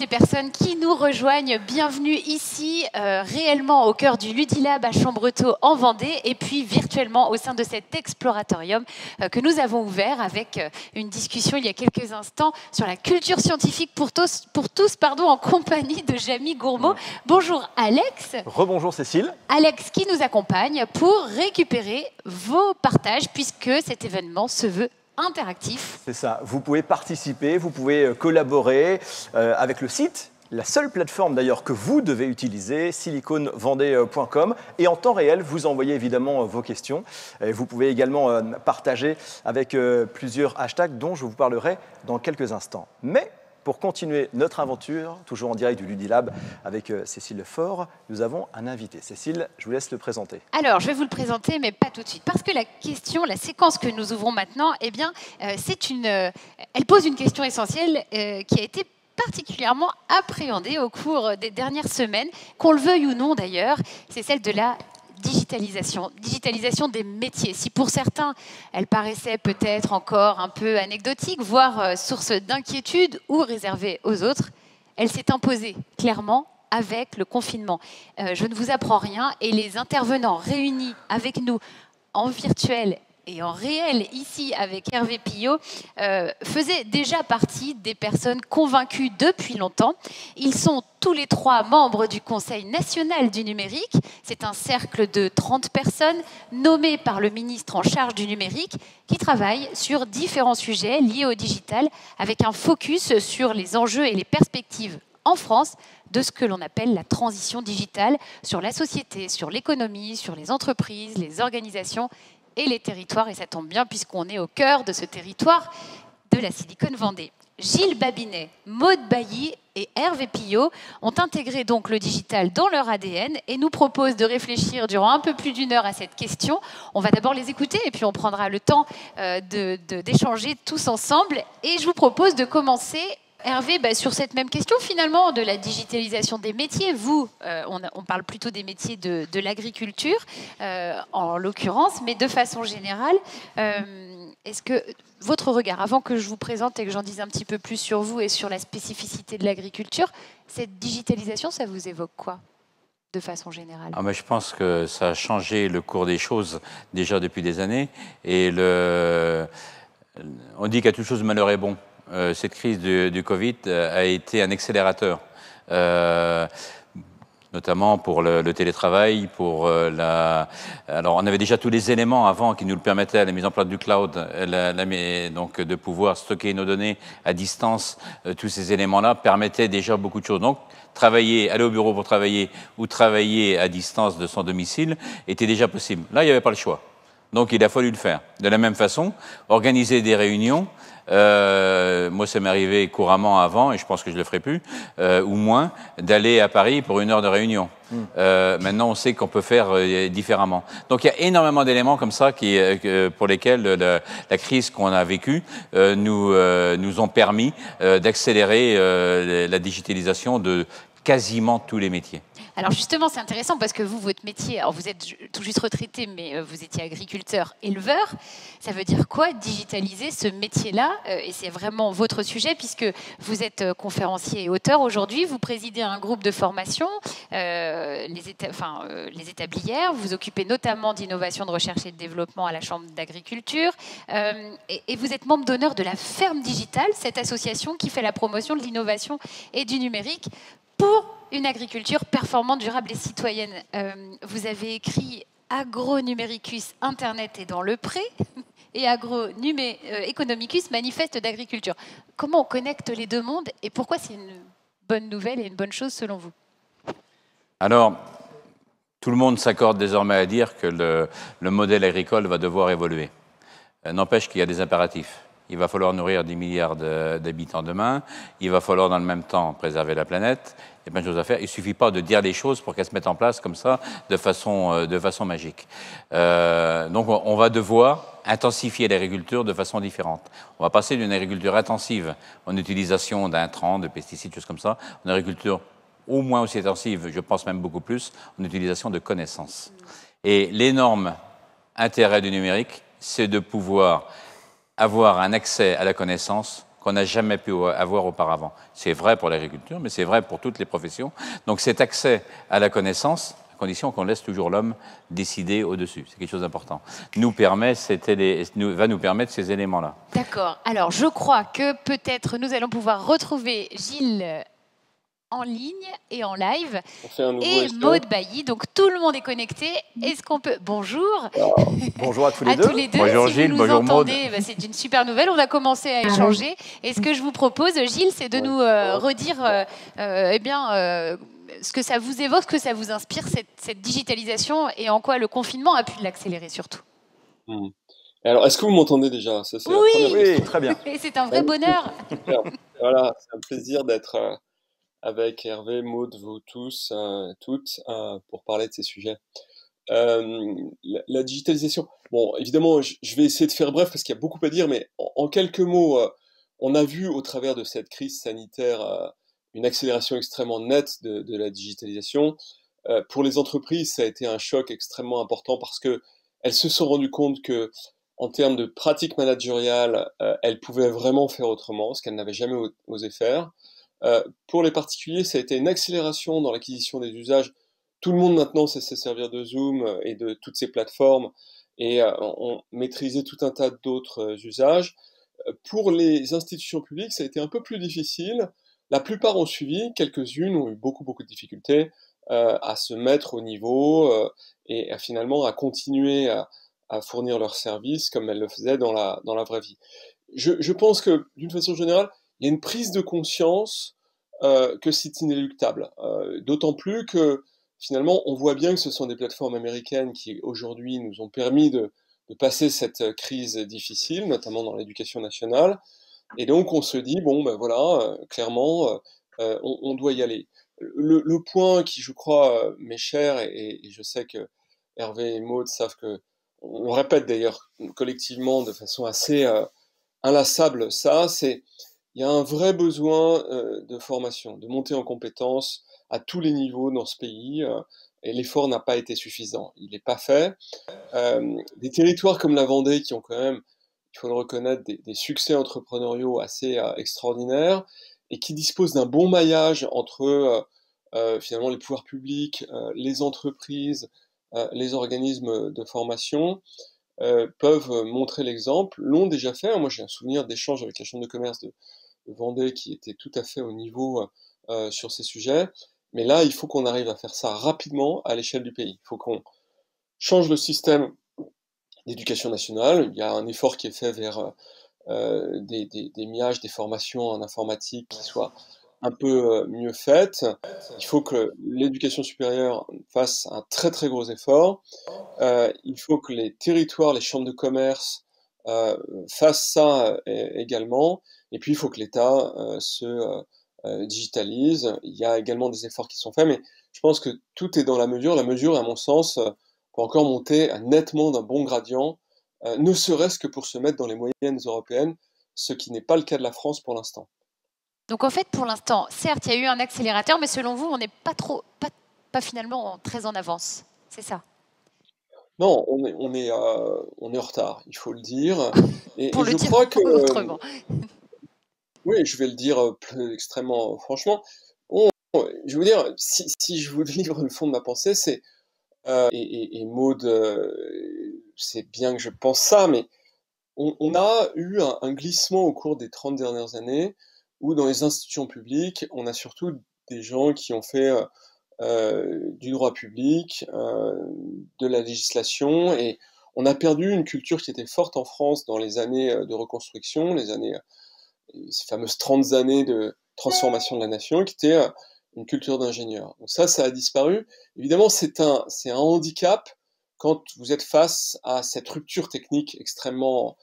personnes qui nous rejoignent, bienvenue ici, réellement au cœur du Ludilab à Chambretot en Vendée, et puis virtuellement au sein de cet exploratorium que nous avons ouvert avec une discussion il y a quelques instants sur la culture scientifique pour tous, en compagnie de Jamie Gourmaud. Bonjour Alex. Rebonjour Cécile. Alex qui nous accompagne pour récupérer vos partages puisque cet événement se veut interactif. C'est ça, vous pouvez participer, vous pouvez collaborer avec le site, la seule plateforme d'ailleurs que vous devez utiliser, siliconvendée.com, et en temps réel, vous envoyez évidemment vos questions. Et vous pouvez également partager avec plusieurs hashtags dont je vous parlerai dans quelques instants. Mais pour continuer notre aventure, toujours en direct du Ludilab avec Cécile Lefort, nous avons un invité. Cécile, je vous laisse le présenter. Alors, je vais vous le présenter, mais pas tout de suite. Parce que la séquence que nous ouvrons maintenant, eh bien, elle pose une question essentielle qui a été particulièrement appréhendée au cours des dernières semaines, qu'on le veuille ou non d'ailleurs, c'est celle de la digitalisation des métiers. Si pour certains, elle paraissait peut-être encore un peu anecdotique, voire source d'inquiétude ou réservée aux autres, elle s'est imposée clairement avec le confinement. Je ne vous apprends rien et les intervenants réunis avec nous en virtuel et en réel, ici, avec Hervé Pillot, faisaient déjà partie des personnes convaincues depuis longtemps. Ils sont tous les trois membres du Conseil national du numérique. C'est un cercle de 30 personnes nommées par le ministre en charge du numérique qui travaillent sur différents sujets liés au digital avec un focus sur les enjeux et les perspectives en France de ce que l'on appelle la transition digitale sur la société, sur l'économie, sur les entreprises, les organisations et les territoires, et ça tombe bien puisqu'on est au cœur de ce territoire de la Silicon Vendée. Gilles Babinet, Maude Bailly et Hervé Pillot ont intégré donc le digital dans leur ADN et nous proposent de réfléchir durant un peu plus d'une heure à cette question. On va d'abord les écouter et puis on prendra le temps d'échanger tous ensemble. Et je vous propose de commencer, Hervé, sur cette même question finalement de la digitalisation des métiers. Vous, on parle plutôt des métiers de l'agriculture en l'occurrence, mais de façon générale, est-ce que votre regard, avant que je vous présente et que j'en dise un petit peu plus sur vous et sur la spécificité de l'agriculture, cette digitalisation, ça vous évoque quoi de façon générale? Je pense que ça a changé le cours des choses déjà depuis des années et on dit qu'à toute chose malheur est bon. Cette crise du Covid a été un accélérateur, notamment pour le télétravail, Alors, on avait déjà tous les éléments avant qui nous le permettaient, la mise en place du cloud, donc de pouvoir stocker nos données à distance. Tous ces éléments-là permettaient déjà beaucoup de choses. Donc, aller au bureau pour travailler ou travailler à distance de son domicile était déjà possible. Là, il n'y avait pas le choix. Donc, il a fallu le faire. De la même façon, organiser des réunions. Moi, ça m'est arrivé couramment avant, et je pense que je ne le ferai plus, ou moins, d'aller à Paris pour une heure de réunion. Maintenant, on sait qu'on peut faire différemment. Donc, il y a énormément d'éléments comme ça pour lesquels la crise qu'on a vécue nous ont permis d'accélérer la digitalisation de quasiment tous les métiers. Alors justement, c'est intéressant parce que vous, votre métier, alors vous êtes tout juste retraité, mais vous étiez agriculteur, éleveur. Ça veut dire quoi, digitaliser ce métier-là? Et c'est vraiment votre sujet puisque vous êtes conférencier et auteur aujourd'hui. Vous présidez un groupe de formation, les établières. Vous vous occupez notamment d'innovation, de recherche et de développement à la Chambre d'agriculture. Et vous êtes membre d'honneur de la Ferme Digitale, cette association qui fait la promotion de l'innovation et du numérique pour une agriculture performante, durable et citoyenne. Vous avez écrit Agronuméricus, Internet est dans le pré et Economicus, manifeste d'agriculture. Comment on connecte les deux mondes et pourquoi c'est une bonne nouvelle et une bonne chose selon vous? Alors, tout le monde s'accorde désormais à dire que le modèle agricole va devoir évoluer. N'empêche qu'il y a des impératifs. Il va falloir nourrir 10 milliards d'habitants demain. Il va falloir, dans le même temps, préserver la planète. Il y a plein de choses à faire. Il ne suffit pas de dire les choses pour qu'elles se mettent en place comme ça, de façon magique. Donc, on va devoir intensifier l'agriculture de façon différente. On va passer d'une agriculture intensive en utilisation d'intrants, de pesticides, choses comme ça, à une agriculture au moins aussi intensive, je pense même beaucoup plus, en utilisation de connaissances. Et l'énorme intérêt du numérique, c'est de pouvoir avoir un accès à la connaissance qu'on n'a jamais pu avoir auparavant. C'est vrai pour l'agriculture, mais c'est vrai pour toutes les professions. Donc cet accès à la connaissance, à condition qu'on laisse toujours l'homme décider au-dessus, c'est quelque chose d'important, va nous permettre ces éléments-là. D'accord. Alors, je crois que peut-être nous allons pouvoir retrouver Gilles en ligne et en live, et Maud Bailly. Donc tout le monde est connecté. Est-ce qu'on peut... Bonjour. Bonjour à tous les deux. Tous les deux. Bonjour si Gilles, vous nous bonjour Maud. entendez, c'est une super nouvelle. On a commencé à échanger. Et ce que je vous propose, Gilles, c'est de nous redire ce que ça vous évoque, ce que ça vous inspire, cette digitalisation, et en quoi le confinement a pu l'accélérer surtout. Alors, est-ce que vous m'entendez déjà? Ça, c'est Oui, très bien. Et c'est un vrai bonheur. Voilà, c'est un plaisir d'être avec Hervé, Maud, vous tous, toutes, pour parler de ces sujets. La digitalisation. Bon, évidemment, je vais essayer de faire bref parce qu'il y a beaucoup à dire, mais en quelques mots, on a vu au travers de cette crise sanitaire une accélération extrêmement nette de la digitalisation. Pour les entreprises, ça a été un choc extrêmement important parce que elles se sont rendues compte que, en termes de pratiques managériales, elles pouvaient vraiment faire autrement, ce qu'elles n'avaient jamais osé faire. Pour les particuliers, ça a été une accélération dans l'acquisition des usages. Tout le monde maintenant sait se servir de Zoom et de toutes ces plateformes, et on maîtrisait tout un tas d'autres usages. Pour les institutions publiques, ça a été un peu plus difficile. La plupart ont suivi, quelques-unes ont eu beaucoup de difficultés à se mettre au niveau et finalement à continuer à fournir leurs services comme elles le faisaient dans la vraie vie. Je pense que, d'une façon générale, il y a une prise de conscience que c'est inéluctable. D'autant plus que, finalement, on voit bien que ce sont des plateformes américaines qui, aujourd'hui, nous ont permis de passer cette crise difficile, notamment dans l'éducation nationale. Et donc, on se dit, bon, ben voilà, clairement, on doit y aller. Le point qui, je crois, m'est cher, et je sais que Hervé et Maud savent que, on répète d'ailleurs collectivement de façon assez inlassable ça, c'est il y a un vrai besoin de formation, de montée en compétences à tous les niveaux dans ce pays, et l'effort n'a pas été suffisant. Il n'est pas fait. Des territoires comme la Vendée, qui ont quand même, il faut le reconnaître, des succès entrepreneuriaux assez extraordinaires, et qui disposent d'un bon maillage entre finalement les pouvoirs publics, les entreprises, les organismes de formation, peuvent montrer l'exemple, l'ont déjà fait. Moi, j'ai un souvenir d'échanges avec la Chambre de commerce de Vendée qui était tout à fait au niveau sur ces sujets. Mais là, il faut qu'on arrive à faire ça rapidement à l'échelle du pays. Il faut qu'on change le système d'éducation nationale. Il y a un effort qui est fait vers des MIAGE, des formations en informatique qui soient un peu mieux faites. Il faut que l'éducation supérieure fasse un très gros effort. Il faut que les territoires, les chambres de commerce fassent ça également. Et puis, il faut que l'État se digitalise. Il y a également des efforts qui sont faits, mais je pense que tout est dans la mesure. La mesure, à mon sens, peut encore monter nettement d'un bon gradient, ne serait-ce que pour se mettre dans les moyennes européennes, ce qui n'est pas le cas de la France pour l'instant. Donc en fait, pour l'instant, certes, il y a eu un accélérateur, mais selon vous, on n'est pas finalement très en avance. C'est ça? Non, on est en retard, il faut le dire. Et Pour le je dire crois que, autrement. oui, je vais le dire extrêmement franchement. Je veux dire, si je vous livre le fond de ma pensée, c'est et Maud, c'est bien que je pense ça, mais on a eu un glissement au cours des 30 dernières années, où dans les institutions publiques, on a surtout des gens qui ont fait du droit public, de la législation, et on a perdu une culture qui était forte en France dans les années de reconstruction, ces fameuses 30 années de transformation de la nation, qui était une culture d'ingénieur. Donc ça a disparu. Évidemment, c'est un handicap quand vous êtes face à cette rupture technique extrêmement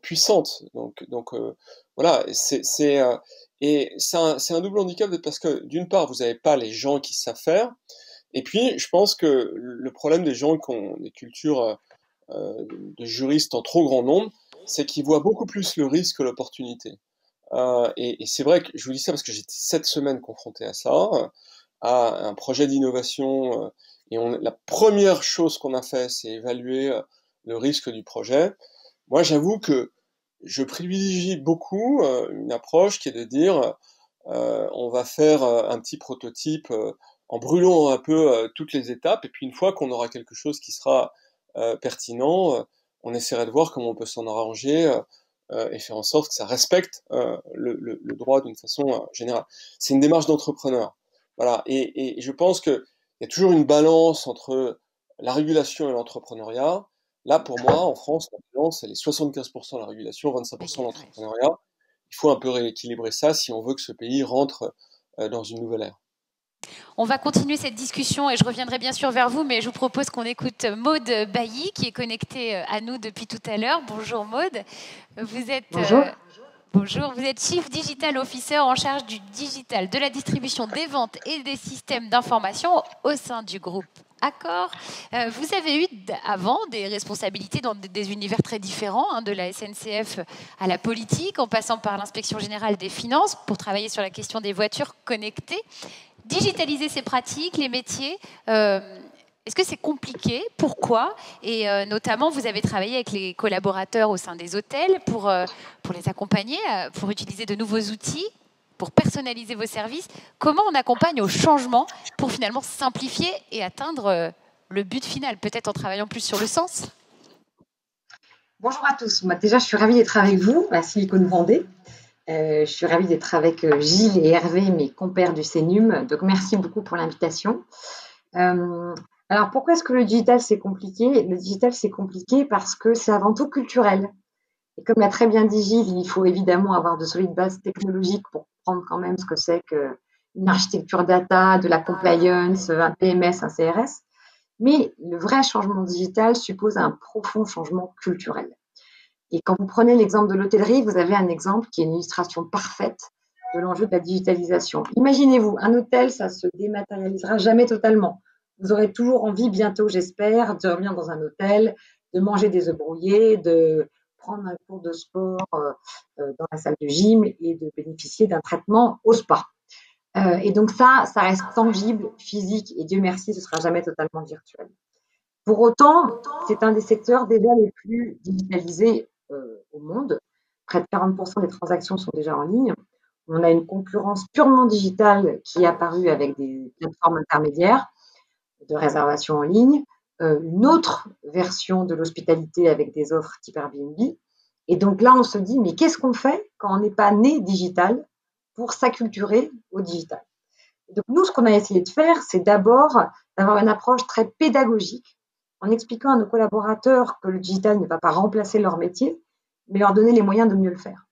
puissante. Donc voilà, et c'est un double handicap parce que d'une part, vous n'avez pas les gens qui savent faire, et puis je pense que le problème des gens qui ont des cultures de juristes en trop grand nombre, c'est qu'ils voient beaucoup plus le risque que l'opportunité. Et c'est vrai que je vous dis ça parce que j'étais cette semaine confronté à ça, à un projet d'innovation, et la première chose qu'on a fait, c'est évaluer le risque du projet. Moi, j'avoue que je privilégie beaucoup une approche qui est de dire on va faire un petit prototype en brûlant un peu toutes les étapes, et puis une fois qu'on aura quelque chose qui sera pertinent, on essaierait de voir comment on peut s'en arranger et faire en sorte que ça respecte le droit d'une façon générale. C'est une démarche d'entrepreneur. Voilà. Et je pense qu'il y a toujours une balance entre la régulation et l'entrepreneuriat. Là, pour moi, en France, la balance, elle est 75% la régulation, 25% l'entrepreneuriat. Il faut un peu rééquilibrer ça si on veut que ce pays rentre dans une nouvelle ère. On va continuer cette discussion et je reviendrai bien sûr vers vous, mais je vous propose qu'on écoute Maude Bailly qui est connectée à nous depuis tout à l'heure. Bonjour Maude. Vous êtes, bonjour, vous êtes Chief Digital Officer en charge du digital, de la distribution, des ventes et des systèmes d'information au sein du groupe Accor. Vous avez eu avant des responsabilités dans des univers très différents, de la SNCF à la politique, en passant par l'inspection générale des finances pour travailler sur la question des voitures connectées. Digitaliser ces pratiques, les métiers, est-ce que c'est compliqué? Pourquoi? Et notamment, vous avez travaillé avec les collaborateurs au sein des hôtels pour les accompagner, pour utiliser de nouveaux outils, pour personnaliser vos services. Comment on accompagne au changement pour finalement simplifier et atteindre le but final, peut-être en travaillant plus sur le sens? Bonjour à tous. Moi, déjà, je suis ravie d'être avec vous à Silicon Vendée. Je suis ravie d'être avec Gilles et Hervé, mes compères du CNUM. Donc, merci beaucoup pour l'invitation. Alors, pourquoi est-ce que le digital, c'est compliqué? Le digital, c'est compliqué parce que c'est avant tout culturel. Et comme l'a très bien dit Gilles, il faut évidemment avoir de solides bases technologiques pour comprendre quand même ce que c'est qu'une architecture data, de la compliance, un PMS, un CRS. Mais le vrai changement digital suppose un profond changement culturel. Et quand vous prenez l'exemple de l'hôtellerie, vous avez un exemple qui est une illustration parfaite de l'enjeu de la digitalisation. Imaginez-vous, un hôtel, ça se dématérialisera jamais totalement. Vous aurez toujours envie, bientôt, j'espère, de revenir dans un hôtel, de manger des œufs brouillés, de prendre un cours de sport dans la salle de gym et de bénéficier d'un traitement au spa. Et donc ça reste tangible, physique, et Dieu merci, ce ne sera jamais totalement virtuel. Pour autant, c'est un des secteurs déjà les plus digitalisés au monde. Près de 40% des transactions sont déjà en ligne. On a une concurrence purement digitale qui est apparue avec des plateformes intermédiaires de réservation en ligne, une autre version de l'hospitalité avec des offres type Airbnb. Et donc là, on se dit, mais qu'est-ce qu'on fait quand on n'est pas né digital pour s'acculturer au digital? Donc nous, ce qu'on a essayé de faire, c'est d'abord d'avoir une approche très pédagogique en expliquant à nos collaborateurs que le digital ne va pas remplacer leur métier, mais leur donner les moyens de mieux le faire.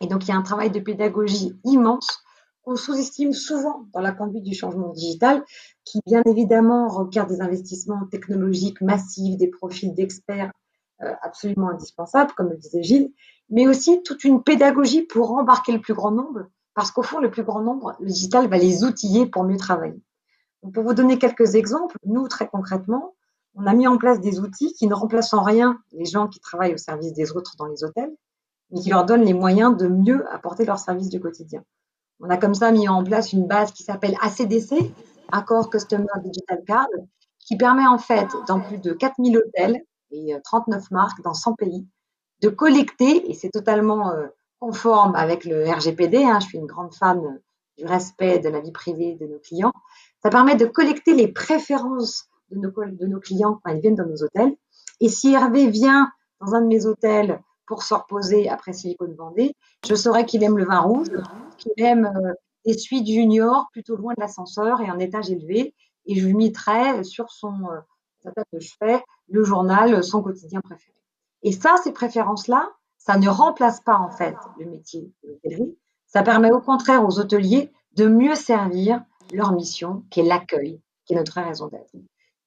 Et donc, il y a un travail de pédagogie immense qu'on sous-estime souvent dans la conduite du changement digital, qui bien évidemment requiert des investissements technologiques massifs, des profils d'experts absolument indispensables, comme le disait Gilles, mais aussi toute une pédagogie pour embarquer le plus grand nombre, parce qu'au fond, le plus grand nombre, le digital va les outiller pour mieux travailler. Donc, pour vous donner quelques exemples, nous, très concrètement, on a mis en place des outils qui ne remplacent en rien les gens qui travaillent au service des autres dans les hôtels, mais qui leur donnent les moyens de mieux apporter leur service du quotidien. On a comme ça mis en place une base qui s'appelle ACDC, Accor Customer Digital Card, qui permet en fait, dans plus de 4000 hôtels et 39 marques dans 100 pays, de collecter, et c'est totalement conforme avec le RGPD, je suis une grande fan du respect de la vie privée de nos clients, ça permet de collecter les préférences de nos clients quand ils viennent dans nos hôtels. Et si Hervé vient dans un de mes hôtels pour se reposer après Silicon Vendée, je saurais qu'il aime le vin rouge, qu'il aime des suites juniors plutôt loin de l'ascenseur et en étage élevé. Et je lui mettrai sur sa table de chevet le journal, son quotidien préféré. Et ça, ces préférences-là, ça ne remplace pas en fait le métier de l'hôtellerie. Ça permet au contraire aux hôteliers de mieux servir leur mission, qui est l'accueil, qui est notre vraie raison d'être.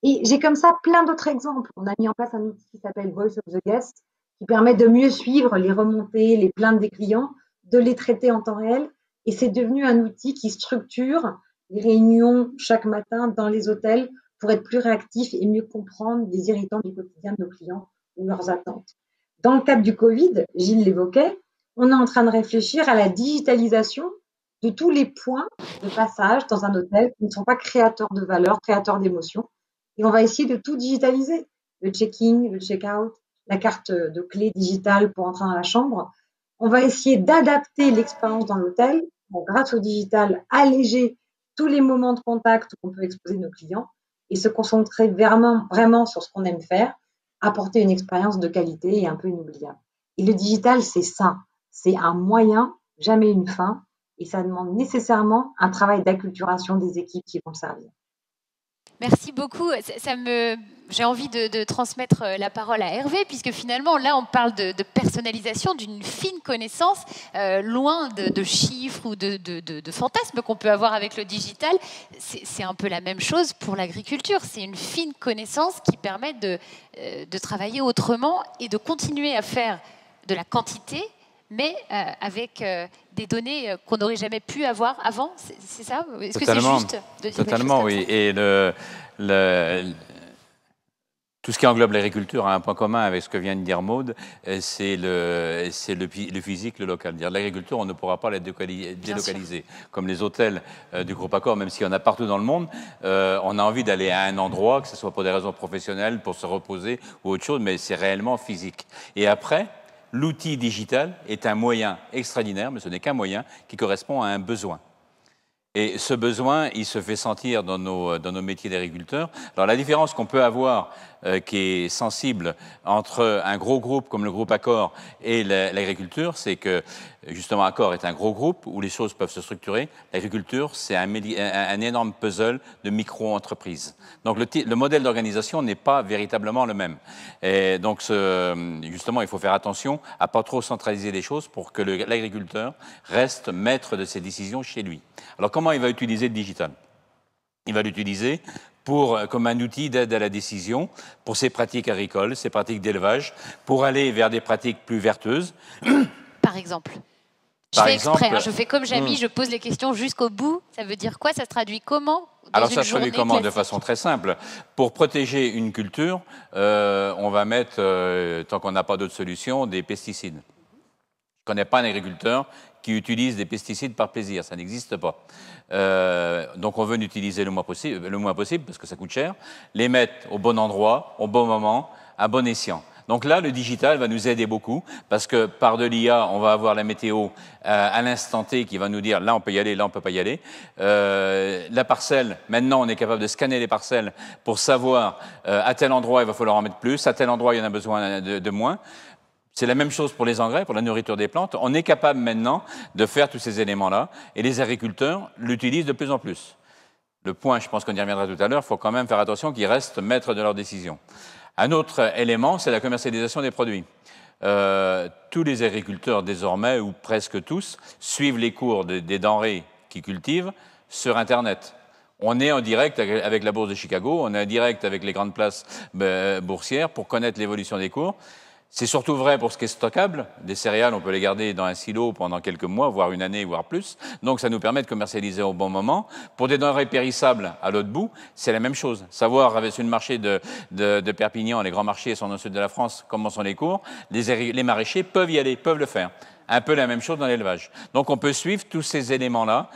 Et j'ai comme ça plein d'autres exemples. On a mis en place un outil qui s'appelle Voice of the Guest, qui permet de mieux suivre les remontées, les plaintes des clients, de les traiter en temps réel. Et c'est devenu un outil qui structure les réunions chaque matin dans les hôtels pour être plus réactif et mieux comprendre les irritants du quotidien de nos clients ou leurs attentes. Dans le cadre du Covid, Gilles l'évoquait, on est en train de réfléchir à la digitalisation de tous les points de passage dans un hôtel qui ne sont pas créateurs de valeur, créateurs d'émotions. Et on va essayer de tout digitaliser, le check-in, le check-out, la carte de clé digitale pour entrer dans la chambre. On va essayer d'adapter l'expérience dans l'hôtel, grâce au digital, alléger tous les moments de contact qu'on peut exposer nos clients et se concentrer vraiment sur ce qu'on aime faire, apporter une expérience de qualité et un peu inoubliable. Et le digital, c'est ça. C'est un moyen, jamais une fin, et ça demande nécessairement un travail d'acculturation des équipes qui vont le servir. Merci beaucoup. J'ai envie de transmettre la parole à Hervé, puisque finalement, là, on parle de personnalisation, d'une fine connaissance, loin de chiffres ou de fantasmes qu'on peut avoir avec le digital. C'est un peu la même chose pour l'agriculture. C'est une fine connaissance qui permet de travailler autrement et de continuer à faire de la quantité, mais avec des données qu'on n'aurait jamais pu avoir avant. C'est ça? Est-ce que c'est juste de dire Totalement, oui. Et tout ce qui englobe l'agriculture a un point commun avec ce que vient de dire Maud, c'est le physique, le local. L'agriculture, on ne pourra pas la délocaliser. Comme les hôtels du groupe Accor, même s'il y en a partout dans le monde, on a envie d'aller à un endroit, que ce soit pour des raisons professionnelles, pour se reposer ou autre chose, mais c'est réellement physique. Et après, l'outil digital est un moyen extraordinaire, mais ce n'est qu'un moyen qui correspond à un besoin. Et ce besoin, il se fait sentir dans nos métiers d'agriculteurs. Alors la différence qu'on peut avoir, qui est sensible entre un gros groupe comme le groupe Accor et l'agriculture, c'est que justement Accor est un gros groupe où les choses peuvent se structurer. L'agriculture, c'est un énorme puzzle de micro-entreprises. Donc le modèle d'organisation n'est pas véritablement le même. Et donc justement, il faut faire attention à pas trop centraliser les choses pour que l'agriculteur reste maître de ses décisions chez lui. Alors comment il va utiliser le digital? Il va l'utiliser comme un outil d'aide à la décision pour ses pratiques agricoles, ses pratiques d'élevage, pour aller vers des pratiques plus vertueuses. Par exemple? Je fais exprès, je fais comme Jamie, je pose les questions jusqu'au bout. Ça veut dire quoi? Ça se traduit comment? Alors ça se traduit comment? De façon très simple. Pour protéger une culture, on va mettre, tant qu'on n'a pas d'autre solution, des pesticides. Je ne connais pas un agriculteur qui utilise des pesticides par plaisir, ça n'existe pas. Donc on veut l'utiliser le moins possible, parce que ça coûte cher, les mettre au bon endroit, au bon moment, à bon escient. Donc là, le digital va nous aider beaucoup, parce que par de l'IA, on va avoir la météo à l'instant T qui va nous dire là on peut y aller, là on ne peut pas y aller. La parcelle, maintenant on est capable de scanner les parcelles pour savoir à tel endroit il va falloir en mettre plus, à tel endroit il y en a besoin de moins. C'est la même chose pour les engrais, pour la nourriture des plantes. On est capable maintenant de faire tous ces éléments-là et les agriculteurs l'utilisent de plus en plus. Le point, je pense qu'on y reviendra tout à l'heure, il faut quand même faire attention qu'ils restent maîtres de leurs décisions. Un autre élément, c'est la commercialisation des produits. Tous les agriculteurs désormais, ou presque tous, suivent les cours des denrées qu'ils cultivent sur Internet. On est en direct avec la bourse de Chicago, on est en direct avec les grandes places boursières pour connaître l'évolution des cours. C'est surtout vrai pour ce qui est stockable. Des céréales, on peut les garder dans un silo pendant quelques mois, voire une année, voire plus. Donc, ça nous permet de commercialiser au bon moment. Pour des denrées périssables à l'autre bout, c'est la même chose. Savoir, avec le marché de Perpignan, les grands marchés sont dans le sud de la France, comment sont les cours, les maraîchers peuvent y aller, peuvent le faire. Un peu la même chose dans l'élevage. Donc on peut suivre tous ces éléments-là.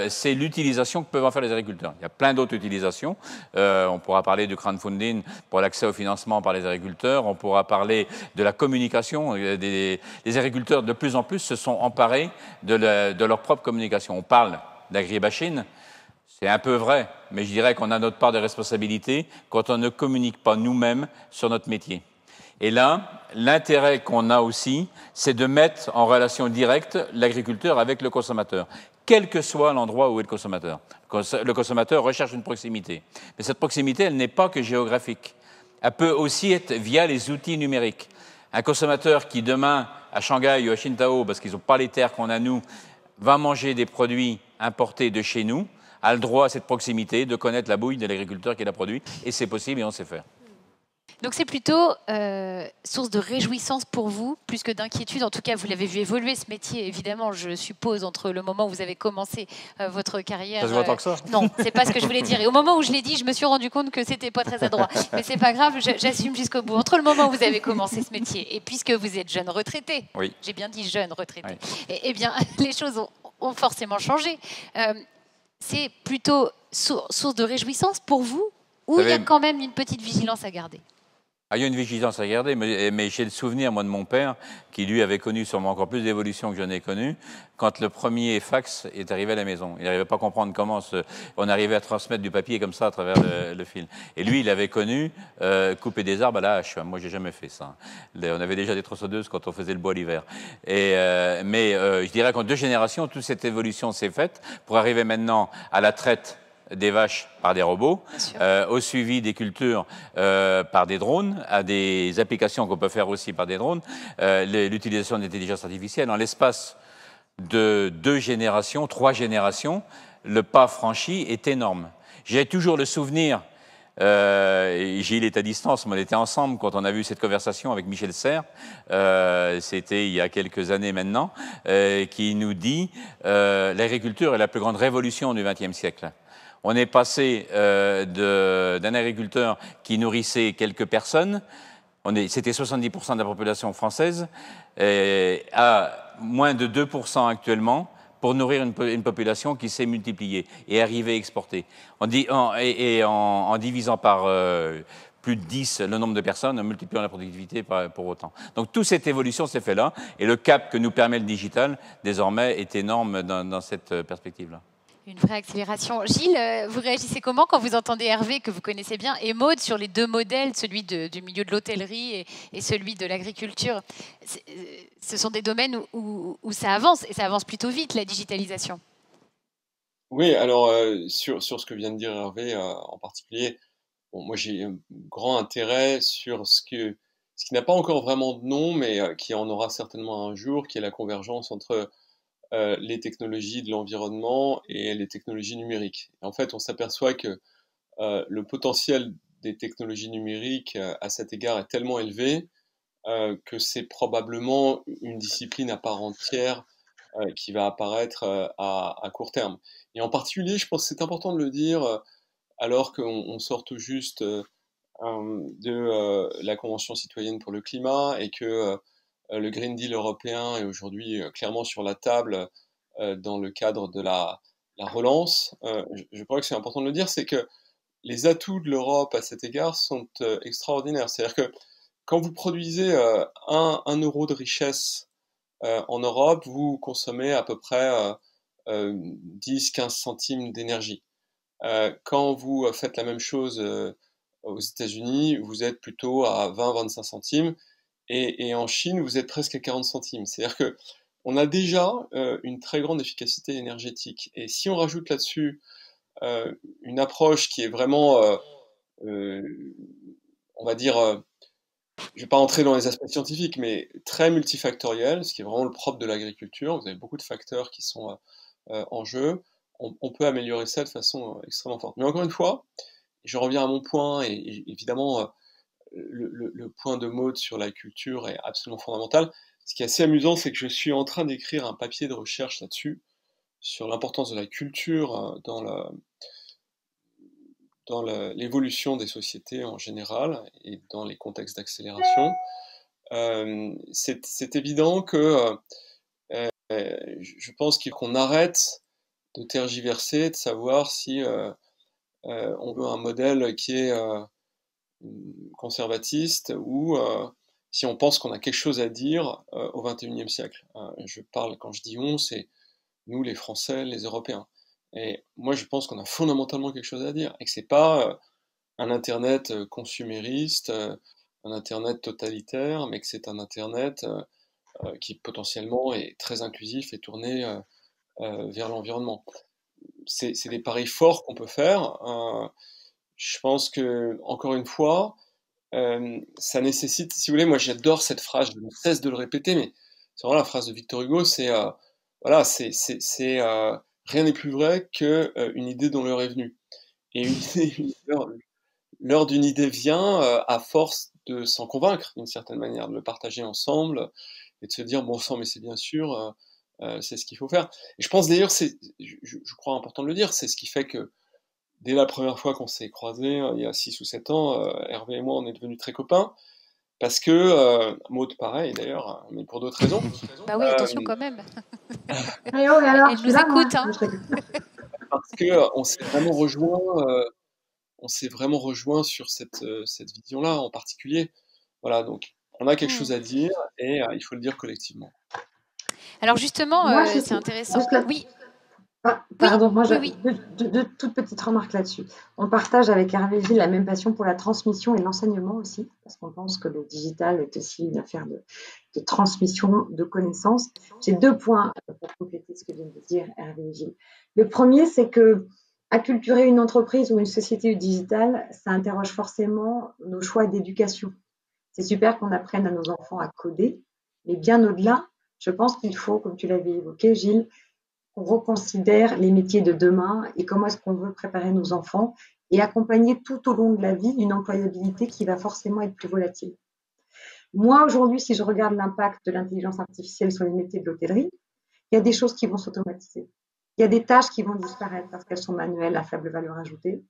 C'est l'utilisation que peuvent en faire les agriculteurs. Il y a plein d'autres utilisations. On pourra parler du crowdfunding pour l'accès au financement par les agriculteurs. On pourra parler de la communication. Les agriculteurs, de plus en plus, se sont emparés de leur propre communication. On parle d'agribashing. C'est un peu vrai, mais je dirais qu'on a notre part de responsabilité quand on ne communique pas nous-mêmes sur notre métier. Et là, l'intérêt qu'on a aussi, c'est de mettre en relation directe l'agriculteur avec le consommateur, quel que soit l'endroit où est le consommateur. Le consommateur recherche une proximité. Mais cette proximité, elle n'est pas que géographique. Elle peut aussi être via les outils numériques. Un consommateur qui, demain, à Shanghai ou à Qingdao, parce qu'ils n'ont pas les terres qu'on a nous, va manger des produits importés de chez nous, a le droit à cette proximité de connaître la bouille de l'agriculteur qui l'a produit. Et c'est possible et on sait faire. Donc c'est plutôt source de réjouissance pour vous, plus que d'inquiétude. En tout cas, vous l'avez vu évoluer ce métier, évidemment, je suppose, entre le moment où vous avez commencé votre carrière. Ça se voit tant que ça? Non, c'est pas ce que je voulais dire. Et au moment où je l'ai dit, je me suis rendu compte que c'était pas très adroit. Mais c'est pas grave, j'assume jusqu'au bout. Entre le moment où vous avez commencé ce métier et puisque vous êtes jeune retraité, oui. J'ai bien dit jeune retraité, oui. Eh bien, les choses ont forcément changé. C'est plutôt source de réjouissance pour vous, ou il y a quand même une petite vigilance à garder? Ah, il y a une vigilance à garder, mais j'ai le souvenir, moi, de mon père, qui lui avait connu sûrement encore plus d'évolution que je n'ai connu, quand le premier fax est arrivé à la maison. Il n'arrivait pas à comprendre comment on arrivait à transmettre du papier comme ça à travers le fil. Et lui, il avait connu couper des arbres à la hache. Moi, j'ai jamais fait ça. On avait déjà des tronçonneuses quand on faisait le bois l'hiver. Mais je dirais qu'en 2 générations, toute cette évolution s'est faite pour arriver maintenant à la traite des vaches par des robots, au suivi des cultures par des drones, à des applications qu'on peut faire aussi par des drones, l'utilisation d'intelligence artificielle. En l'espace de 2 générations, 3 générations, le pas franchi est énorme. J'ai toujours le souvenir, Gilles est à distance, mais on était ensemble quand on a vu cette conversation avec Michel Serres, c'était il y a quelques années maintenant, qui nous dit l'agriculture est la plus grande révolution du XXe siècle. On est passé d'un agriculteur qui nourrissait quelques personnes, c'était 70% de la population française, à moins de 2% actuellement, pour nourrir une population qui s'est multipliée et arriver à exporter. En divisant par plus de 10 le nombre de personnes, en multipliant la productivité pour autant. Donc toute cette évolution s'est faite là, et le cap que nous permet le digital, désormais, est énorme dans cette perspective-là. Une vraie accélération. Gilles, vous réagissez comment quand vous entendez Hervé, que vous connaissez bien, et Maud, sur les 2 modèles, celui du milieu de l'hôtellerie et celui de l'agriculture? Ce sont des domaines où ça avance, et ça avance plutôt vite, la digitalisation. Oui, alors sur ce que vient de dire Hervé en particulier, bon, moi j'ai un grand intérêt sur ce qui n'a pas encore vraiment de nom, mais qui en aura certainement un jour, qui est la convergence entre les technologies de l'environnement et les technologies numériques. Et en fait, on s'aperçoit que le potentiel des technologies numériques à cet égard est tellement élevé que c'est probablement une discipline à part entière qui va apparaître à court terme. Et en particulier, je pense que c'est important de le dire, alors qu'on sort tout juste de la Convention citoyenne pour le climat et que le Green Deal européen est aujourd'hui clairement sur la table dans le cadre de la relance. Je crois que c'est important de le dire, c'est que les atouts de l'Europe à cet égard sont extraordinaires. C'est-à-dire que quand vous produisez 1 euro de richesse en Europe, vous consommez à peu près 10-15 centimes d'énergie. Quand vous faites la même chose aux États-Unis, vous êtes plutôt à 20-25 centimes. Et en Chine, vous êtes presque à 40 centimes. C'est-à-dire que on a déjà une très grande efficacité énergétique. Et si on rajoute là-dessus une approche qui est vraiment, on va dire, je ne vais pas entrer dans les aspects scientifiques, mais très multifactoriel, ce qui est vraiment le propre de l'agriculture. Vous avez beaucoup de facteurs qui sont en jeu. On peut améliorer ça de façon extrêmement forte. Mais encore une fois, je reviens à mon point, et évidemment, le point de Maud sur la culture est absolument fondamental. Ce qui est assez amusant, c'est que je suis en train d'écrire un papier de recherche là-dessus, sur l'importance de la culture dans l'évolution des sociétés en général et dans les contextes d'accélération. C'est évident que je pense qu'on arrête de tergiverser, de savoir si on veut un modèle qui est conservatiste ou si on pense qu'on a quelque chose à dire au XXIe siècle. Je parle, quand je dis on, c'est nous les Français, les Européens. Et moi je pense qu'on a fondamentalement quelque chose à dire et que c'est pas un Internet consumériste, un Internet totalitaire, mais que c'est un Internet qui potentiellement est très inclusif et tourné vers l'environnement. C'est des paris forts qu'on peut faire. Je pense que, encore une fois, ça nécessite, si vous voulez, moi j'adore cette phrase, je ne cesse de le répéter, mais c'est vraiment la phrase de Victor Hugo, c'est voilà, rien n'est plus vrai qu'une idée dont l'heure est venue. Et l'heure d'une idée vient à force de s'en convaincre, d'une certaine manière, de le partager ensemble et de se dire bon sang, mais c'est bien sûr, c'est ce qu'il faut faire. Et je pense d'ailleurs, je crois important de le dire, c'est ce qui fait que dès la première fois qu'on s'est croisés, il y a 6 ou 7 ans, Hervé et moi, on est devenus très copains. Parce que, Maud pareil d'ailleurs, mais pour d'autres raisons. Bah oui, attention quand même. Et oh, et alors, Elle je nous suis là, moi. écoute, hein. Parce qu'on s'est vraiment rejoints, on s'est vraiment rejoint sur cette vision-là en particulier. Voilà, donc on a quelque chose à dire et il faut le dire collectivement. Alors justement, Moi, c'est intéressant. juste là, Oui, pardon, moi, oui. deux toutes petites remarques là-dessus. On partage avec Hervé et Gilles la même passion pour la transmission et l'enseignement aussi, parce qu'on pense que le digital est aussi une affaire de transmission de connaissances. J'ai 2 points pour compléter ce que viennent de dire Hervé et Gilles. Le premier, c'est que acculturer une entreprise ou une société digitale, ça interroge forcément nos choix d'éducation. C'est super qu'on apprenne à nos enfants à coder, mais bien au-delà, je pense qu'il faut, comme tu l'avais évoqué, Gilles, qu'on reconsidère les métiers de demain et comment est-ce qu'on veut préparer nos enfants et accompagner tout au long de la vie une employabilité qui va forcément être plus volatile. Moi, aujourd'hui, si je regarde l'impact de l'intelligence artificielle sur les métiers de l'hôtellerie, il y a des choses qui vont s'automatiser. Il y a des tâches qui vont disparaître parce qu'elles sont manuelles à faible valeur ajoutée.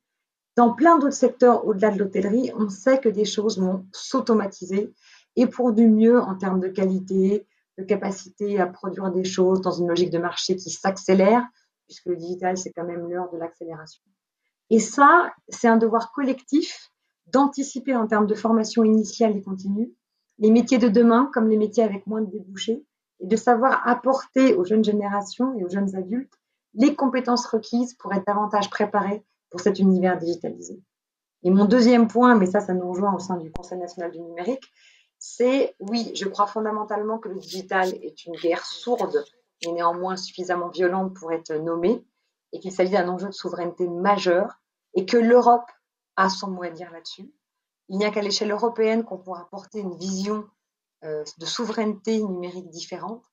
Dans plein d'autres secteurs au-delà de l'hôtellerie, on sait que des choses vont s'automatiser et pour du mieux en termes de qualité, de capacité à produire des choses dans une logique de marché qui s'accélère, puisque le digital, c'est quand même l'heure de l'accélération. Et ça, c'est un devoir collectif d'anticiper en termes de formation initiale et continue les métiers de demain comme les métiers avec moins de débouchés et de savoir apporter aux jeunes générations et aux jeunes adultes les compétences requises pour être davantage préparés pour cet univers digitalisé. Et mon deuxième point, mais ça nous rejoint au sein du Conseil national du numérique, c'est oui, je crois fondamentalement que le digital est une guerre sourde, mais néanmoins suffisamment violente pour être nommée, et qu'il s'agit d'un enjeu de souveraineté majeur, et que l'Europe a son mot à dire là-dessus. Il n'y a qu'à l'échelle européenne qu'on pourra porter une vision de souveraineté numérique différente,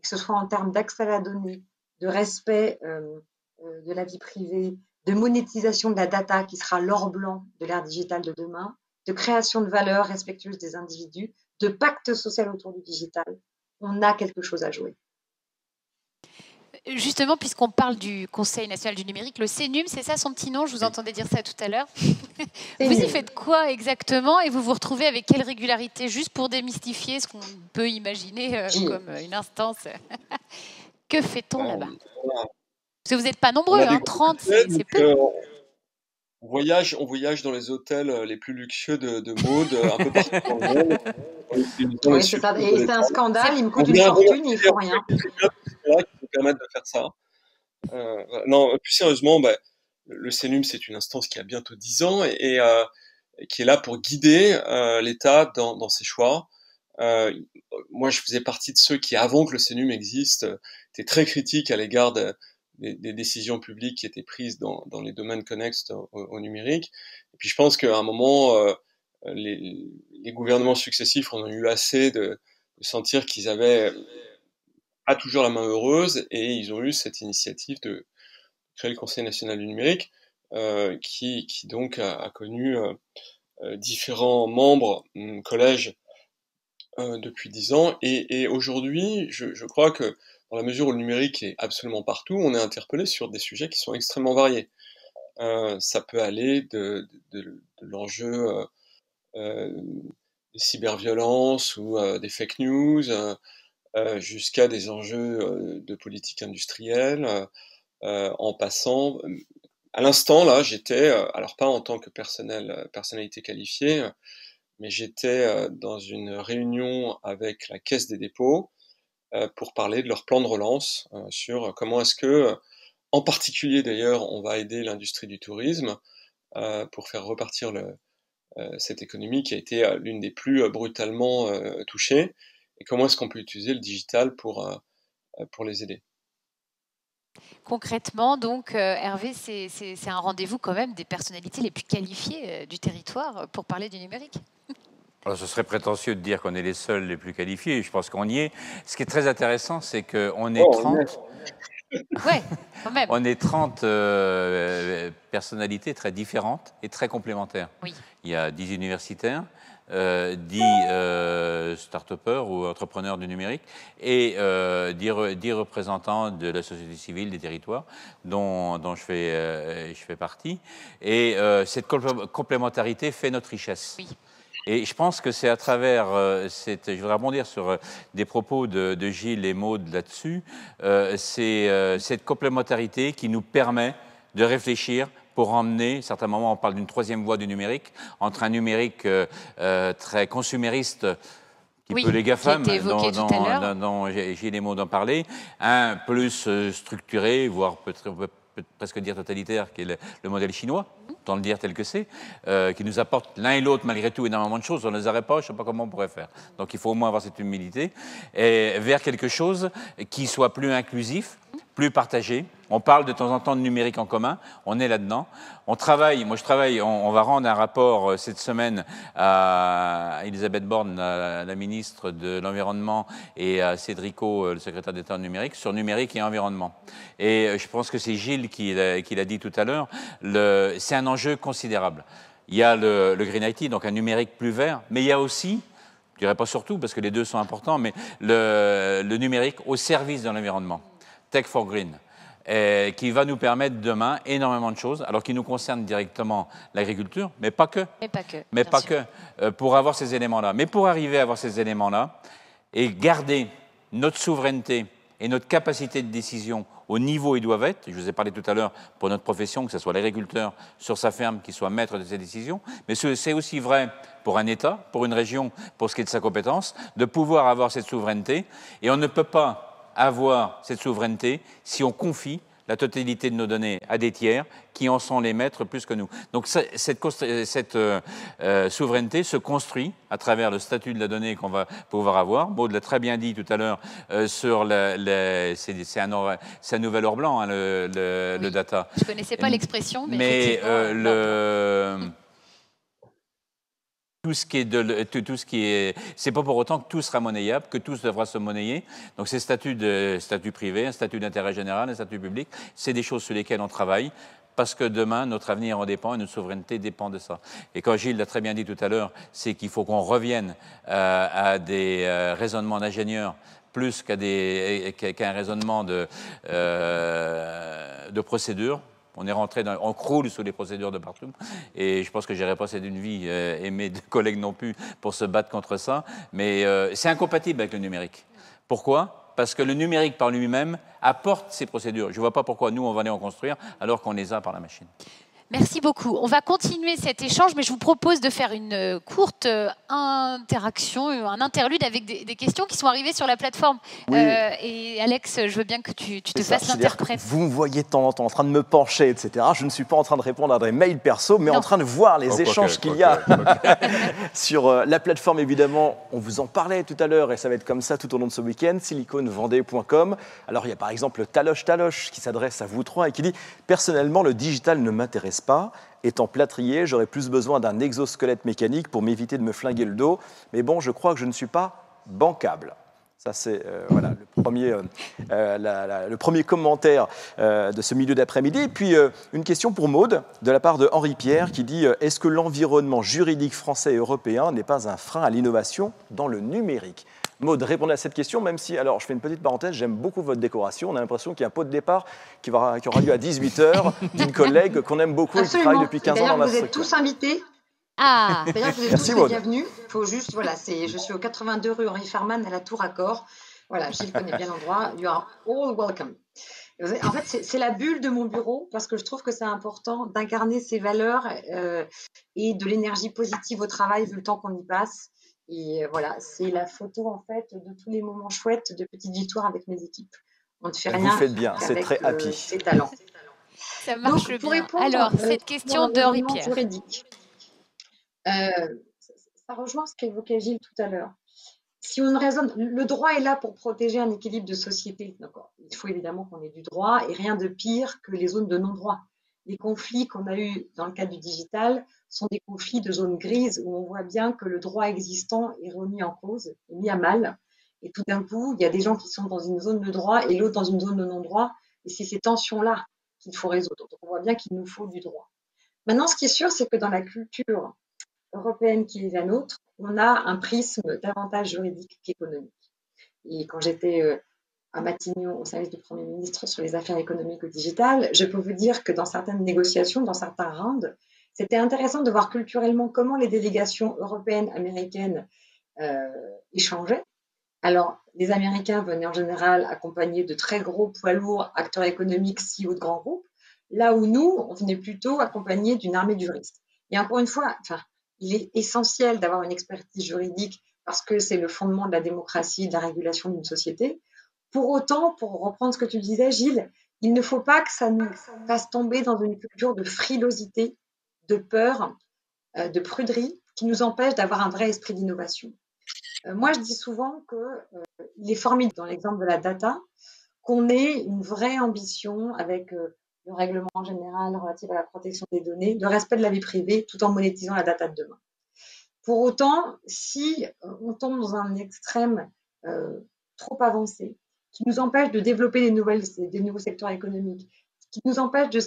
que ce soit en termes d'accès à la donnée, de respect de la vie privée, de monétisation de la data qui sera l'or blanc de l'ère digitale de demain, de création de valeurs respectueuses des individus, de pacte social autour du digital. On a quelque chose à jouer. Justement, puisqu'on parle du Conseil national du numérique, le CNUM, c'est ça son petit nom? Je vous entendais dire ça tout à l'heure. Vous y faites quoi exactement et vous vous retrouvez avec quelle régularité? Juste pour démystifier ce qu'on peut imaginer comme une instance. Que fait-on là-bas? Parce que vous n'êtes pas nombreux, hein, 30, c'est peu. On voyage dans les hôtels les plus luxueux de Maud, un peu partout dans le monde. Oui, c'est ça. Et c'est un scandale, il me coûte une fortune, il ne faut rien. Qui nous permettent de faire ça. Non, plus sérieusement, le CNUM, c'est une instance qui a bientôt 10 ans et qui est là pour guider l'État dans ses choix. Moi, je faisais partie de ceux qui, avant que le CNUM existe, étaient très critiques à l'égard des décisions publiques qui étaient prises dans les domaines connexes au numérique. Et puis je pense qu'à un moment, les gouvernements successifs en ont eu assez de sentir qu'ils avaient pas toujours la main heureuse et ils ont eu cette initiative de créer le Conseil national du numérique qui donc a connu différents membres, collèges depuis 10 ans et aujourd'hui, je crois que dans la mesure où le numérique est absolument partout, on est interpellé sur des sujets qui sont extrêmement variés. Ça peut aller de l'enjeu des cyberviolences ou des fake news jusqu'à des enjeux de politique industrielle, en passant. À l'instant, là, j'étais, alors pas en tant que personnalité qualifiée, mais j'étais dans une réunion avec la Caisse des dépôts pour parler de leur plan de relance sur comment est-ce que, en particulier d'ailleurs, on va aider l'industrie du tourisme pour faire repartir cette économie qui a été l'une des plus brutalement touchées, et comment est-ce qu'on peut utiliser le digital pour les aider. Concrètement, donc, Hervé, c'est un rendez-vous quand même des personnalités les plus qualifiées du territoire pour parler du numérique. Alors, ce serait prétentieux de dire qu'on est les seuls les plus qualifiés. Je pense qu'on y est. Ce qui est très intéressant, c'est qu'on est 30. Ouais, quand même. On est 30 personnalités très différentes et très complémentaires. Oui. Il y a 10 universitaires, 10 start-upers ou entrepreneurs du numérique et 10 représentants de la société civile des territoires dont je fais partie. Et cette complémentarité fait notre richesse. Oui. Et je pense que c'est à travers, je voudrais rebondir sur des propos de Gilles et Maud là-dessus, c'est cette complémentarité qui nous permet de réfléchir pour emmener, à certains moments on parle d'une troisième voie du numérique, entre un numérique très consumériste, qui peut les GAFAM, dont j'ai les mots d'en parler, un plus structuré, voire on peut presque dire totalitaire, qui est le modèle chinois, autant le dire tel que c'est, qui nous apporte l'un et l'autre malgré tout énormément de choses. On ne les aurait pas, je ne sais pas comment on pourrait faire. Donc il faut au moins avoir cette humilité, et vers quelque chose qui soit plus inclusif, plus partagé. On parle de temps en temps de numérique en commun, on est là-dedans. On travaille, moi je travaille, on va rendre un rapport cette semaine à Elisabeth Borne, la ministre de l'Environnement, et à Cédrico, le secrétaire d'État numérique, sur numérique et environnement. Et je pense que c'est Gilles qui l'a dit tout à l'heure, c'est un enjeu considérable. Il y a le Green IT, donc un numérique plus vert, mais il y a aussi, je ne dirais pas surtout parce que les deux sont importants, mais le numérique au service de l'environnement. Tech for Green, qui va nous permettre demain énormément de choses, alors qui nous concerne directement l'agriculture, mais pas que. Mais pas que, pour avoir ces éléments-là. Mais pour arriver à avoir ces éléments-là et garder notre souveraineté et notre capacité de décision au niveau où ils doivent être, je vous ai parlé tout à l'heure pour notre profession, que ce soit l'agriculteur sur sa ferme qui soit maître de ses décisions, mais c'est aussi vrai pour un État, pour une région, pour ce qui est de sa compétence, de pouvoir avoir cette souveraineté. Et on ne peut pas avoir cette souveraineté si on confie la totalité de nos données à des tiers qui en sont les maîtres plus que nous. Donc cette souveraineté se construit à travers le statut de la donnée qu'on va pouvoir avoir. Maud l'a très bien dit tout à l'heure sur c'est un nouvel or blanc, hein, le data. Je ne connaissais pas l'expression, mais tout ce qui est, c'est pas pour autant que tout sera monnayable, que tout devra se monnayer. Donc ces statut privé, un statut d'intérêt général, un statut public, c'est des choses sur lesquelles on travaille parce que demain, notre avenir en dépend et notre souveraineté dépend de ça. Et quand Gilles l'a très bien dit tout à l'heure, c'est qu'il faut qu'on revienne à des raisonnements d'ingénieurs plus qu'à un raisonnement de procédure. On est rentré on croule sous les procédures de partout. Et je pense que j'irai passer d'une vie, et mes collègues non plus, pour se battre contre ça. Mais c'est incompatible avec le numérique. Pourquoi ? Parce que le numérique par lui-même apporte ces procédures. Je ne vois pas pourquoi nous, on va aller en construire alors qu'on les a par la machine. Merci beaucoup. On va continuer cet échange, mais je vous propose de faire une courte interaction, un interlude avec des questions qui sont arrivées sur la plateforme. Oui. Et Alex, je veux bien que tu te fasses l'interprète. Vous me voyez de temps en temps en train de me pencher, etc. Je ne suis pas en train de répondre à des mails perso, mais en train de voir les échanges qu'il y a sur la plateforme, évidemment. On vous en parlait tout à l'heure, et ça va être comme ça tout au long de ce week-end, siliconvendée.com. Alors, il y a par exemple Taloche qui s'adresse à vous trois et qui dit « Personnellement, le digital ne m'intéresse pas. Étant plâtrier, j'aurais plus besoin d'un exosquelette mécanique pour m'éviter de me flinguer le dos. Mais bon, je crois que je ne suis pas bancable. » Ça, c'est voilà, le premier commentaire de ce milieu d'après-midi. Et puis, une question pour Maud, de la part de Henri Pierre, qui dit « Est-ce que l'environnement juridique français et européen n'est pas un frein à l'innovation dans le numérique ?» Maud, répondez à cette question, même si, alors je fais une petite parenthèse, j'aime beaucoup votre décoration. On a l'impression qu'il y a un pot de départ qui aura lieu à 18h d'une collègue qu'on aime beaucoup. Absolument. Et qui travaille depuis 15 ans dans la structure. Vous êtes tous invités. Ah, d'ailleurs, vous êtes Merci, tous Maud. les bienvenus. Faut juste, voilà, je suis au 82 rue Henri Farman à la Tour Accord. Voilà, Gilles connaît bien l'endroit. You are all welcome. En fait, c'est la bulle de mon bureau parce que je trouve que c'est important d'incarner ces valeurs et de l'énergie positive au travail vu le temps qu'on y passe. Et voilà, c'est la photo en fait de tous les moments chouettes de petites victoires avec mes équipes. On ne fait rien. Vous faites bien, c'est très happy. Ses talents. Ça marche donc, pour bien. répondre, alors, cette question de Henri Pierre. Juridique. Ça rejoint ce qu'évoquait Gilles tout à l'heure. Si on raisonne, le droit est là pour protéger un équilibre de société. Il faut évidemment qu'on ait du droit et rien de pire que les zones de non-droit. Les conflits qu'on a eus dans le cadre du digital sont des conflits de zones grises où on voit bien que le droit existant est remis en cause, est mis à mal. Et tout d'un coup, il y a des gens qui sont dans une zone de droit et l'autre dans une zone de non-droit. Et c'est ces tensions-là qu'il faut résoudre. Donc on voit bien qu'il nous faut du droit. Maintenant, ce qui est sûr, c'est que dans la culture européenne qui est la nôtre, on a un prisme davantage juridique qu'économique. Et quand j'étais à Matignon, au service du Premier ministre sur les affaires économiques ou digitales, je peux vous dire que dans certaines négociations, dans certains rounds, c'était intéressant de voir culturellement comment les délégations européennes, américaines échangeaient. Alors, les Américains venaient en général accompagnés de très gros poids lourds, acteurs économiques, CEO de grands groupes. là où nous, on venait plutôt accompagner d'une armée de juristes. Et encore une fois, il est essentiel d'avoir une expertise juridique parce que c'est le fondement de la démocratie, de la régulation d'une société. Pour autant, pour reprendre ce que tu disais, Gilles, il ne faut pas que ça nous fasse tomber dans une culture de frilosité, de peur, de pruderie, qui nous empêche d'avoir un vrai esprit d'innovation. Moi, je dis souvent qu'il est formidable, dans l'exemple de la data, qu'on ait une vraie ambition avec le règlement général relatif à la protection des données, le respect de la vie privée, tout en monétisant la data de demain. Pour autant, si on tombe dans un extrême trop avancé, qui nous empêche de développer des nouveaux secteurs économiques, qui nous empêche de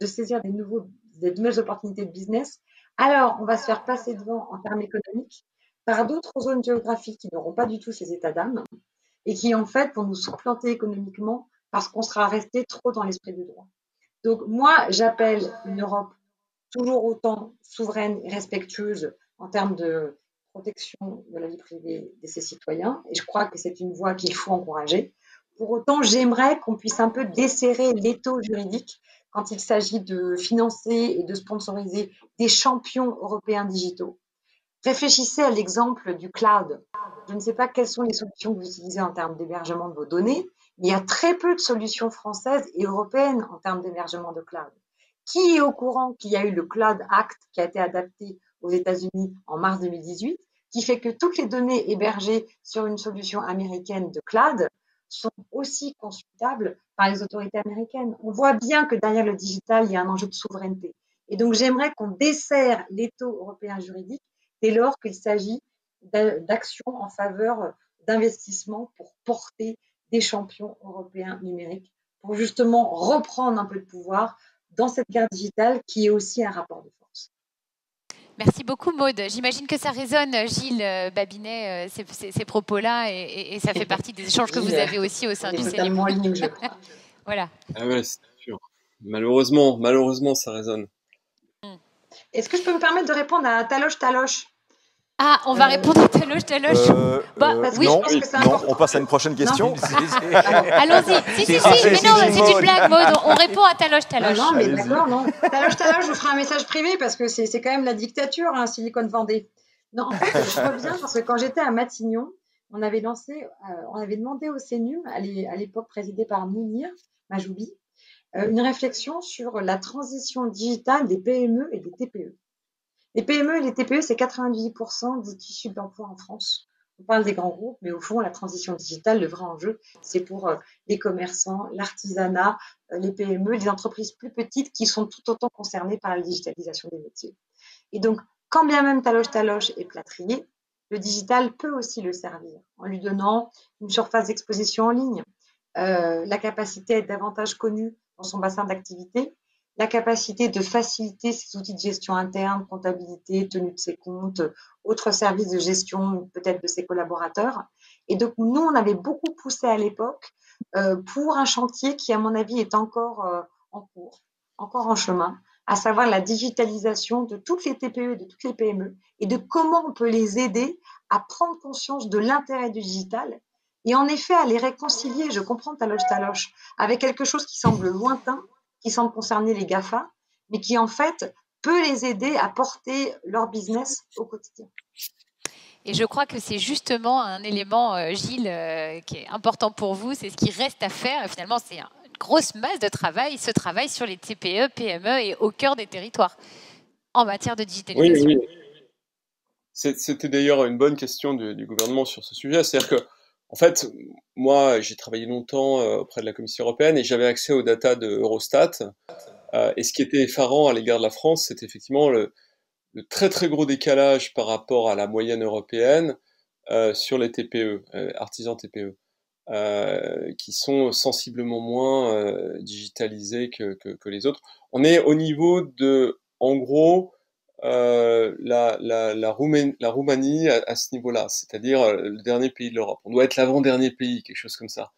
saisir des nouvelles opportunités de business, alors on va se faire passer devant en termes économiques par d'autres zones géographiques qui n'auront pas du tout ces états d'âme et qui, en fait, vont nous supplanter économiquement parce qu'on sera resté trop dans l'esprit du droit. Donc, moi, j'appelle une Europe toujours autant souveraine et respectueuse en termes de protection de la vie privée de ses citoyens. Et je crois que c'est une voie qu'il faut encourager. Pour autant, j'aimerais qu'on puisse un peu desserrer l'étau juridique quand il s'agit de financer et de sponsoriser des champions européens digitaux. Réfléchissez à l'exemple du cloud. Je ne sais pas quelles sont les solutions que vous utilisez en termes d'hébergement de vos données, mais il y a très peu de solutions françaises et européennes en termes d'hébergement de cloud. Qui est au courant qu'il y a eu le Cloud Act qui a été adapté aux États-Unis en mars 2018, qui fait que toutes les données hébergées sur une solution américaine de cloud sont aussi consultables par les autorités américaines. On voit bien que derrière le digital, il y a un enjeu de souveraineté. Et donc, j'aimerais qu'on desserre l'étau européen juridique dès lors qu'il s'agit d'actions en faveur d'investissements pour porter des champions européens numériques, pour justement reprendre un peu de pouvoir dans cette guerre digitale qui est aussi un rapport de force. Merci beaucoup, Maude. J'imagine que ça résonne, Gilles Babinet, ces propos-là, et ça fait partie des échanges que vous avez aussi au sein du CNU. Totalement en ligne, je crois. Voilà. Ah ouais, c'est sûr. Malheureusement, ça résonne. Est-ce que je peux me permettre de répondre à Taloche? Ah, on va répondre à Taloche. Oui, non, je pense que c'est non, important. on passe à une prochaine question. Allons-y. Si, mais non, c'est une blague, Maude. On répond à Taloche. Non, mais d'accord, non. Taloche, je vous ferai un message privé parce que c'est quand même la dictature, hein, Silicon Valley. Non, en fait, je reviens parce que quand j'étais à Matignon, on avait demandé au CNUM, à l'époque présidé par Mounir Majoubi, une réflexion sur la transition digitale des PME et des TPE. Les PME et les TPE, c'est 98% des tissus d'emploi en France. On parle des grands groupes, mais au fond, la transition digitale, le vrai enjeu, c'est pour les commerçants, l'artisanat, les PME, les entreprises plus petites qui sont tout autant concernées par la digitalisation des métiers. Et donc, quand bien même Taloche est plâtrier, le digital peut aussi le servir en lui donnant une surface d'exposition en ligne, la capacité à être davantage connu dans son bassin d'activité, la capacité de faciliter ses outils de gestion interne, comptabilité, tenue de ses comptes, autres services de gestion peut-être de ses collaborateurs. Et donc, nous, on avait beaucoup poussé à l'époque pour un chantier qui, à mon avis, est encore en cours, encore en chemin, à savoir la digitalisation de toutes les TPE et de toutes les PME et de comment on peut les aider à prendre conscience de l'intérêt du digital et en effet à les réconcilier, je comprends Taloche, avec quelque chose qui semble lointain, qui semble concerner les GAFA, mais qui en fait peut les aider à porter leur business au quotidien. Et je crois que c'est justement un élément, Gilles, qui est important pour vous, c'est ce qui reste à faire. Finalement, c'est une grosse masse de travail, ce travail sur les TPE, PME et au cœur des territoires en matière de digitalisation. Oui. C'était d'ailleurs une bonne question du gouvernement sur ce sujet. C'est-à-dire que, en fait, moi, j'ai travaillé longtemps auprès de la Commission européenne et j'avais accès aux datas de Eurostat. Et ce qui était effarant à l'égard de la France, c'était effectivement le très très gros décalage par rapport à la moyenne européenne sur les TPE, artisans TPE, qui sont sensiblement moins digitalisés que les autres. On est au niveau de, en gros, la Roumanie à ce niveau-là, c'est-à-dire le dernier pays de l'Europe. On doit être l'avant-dernier pays, quelque chose comme ça.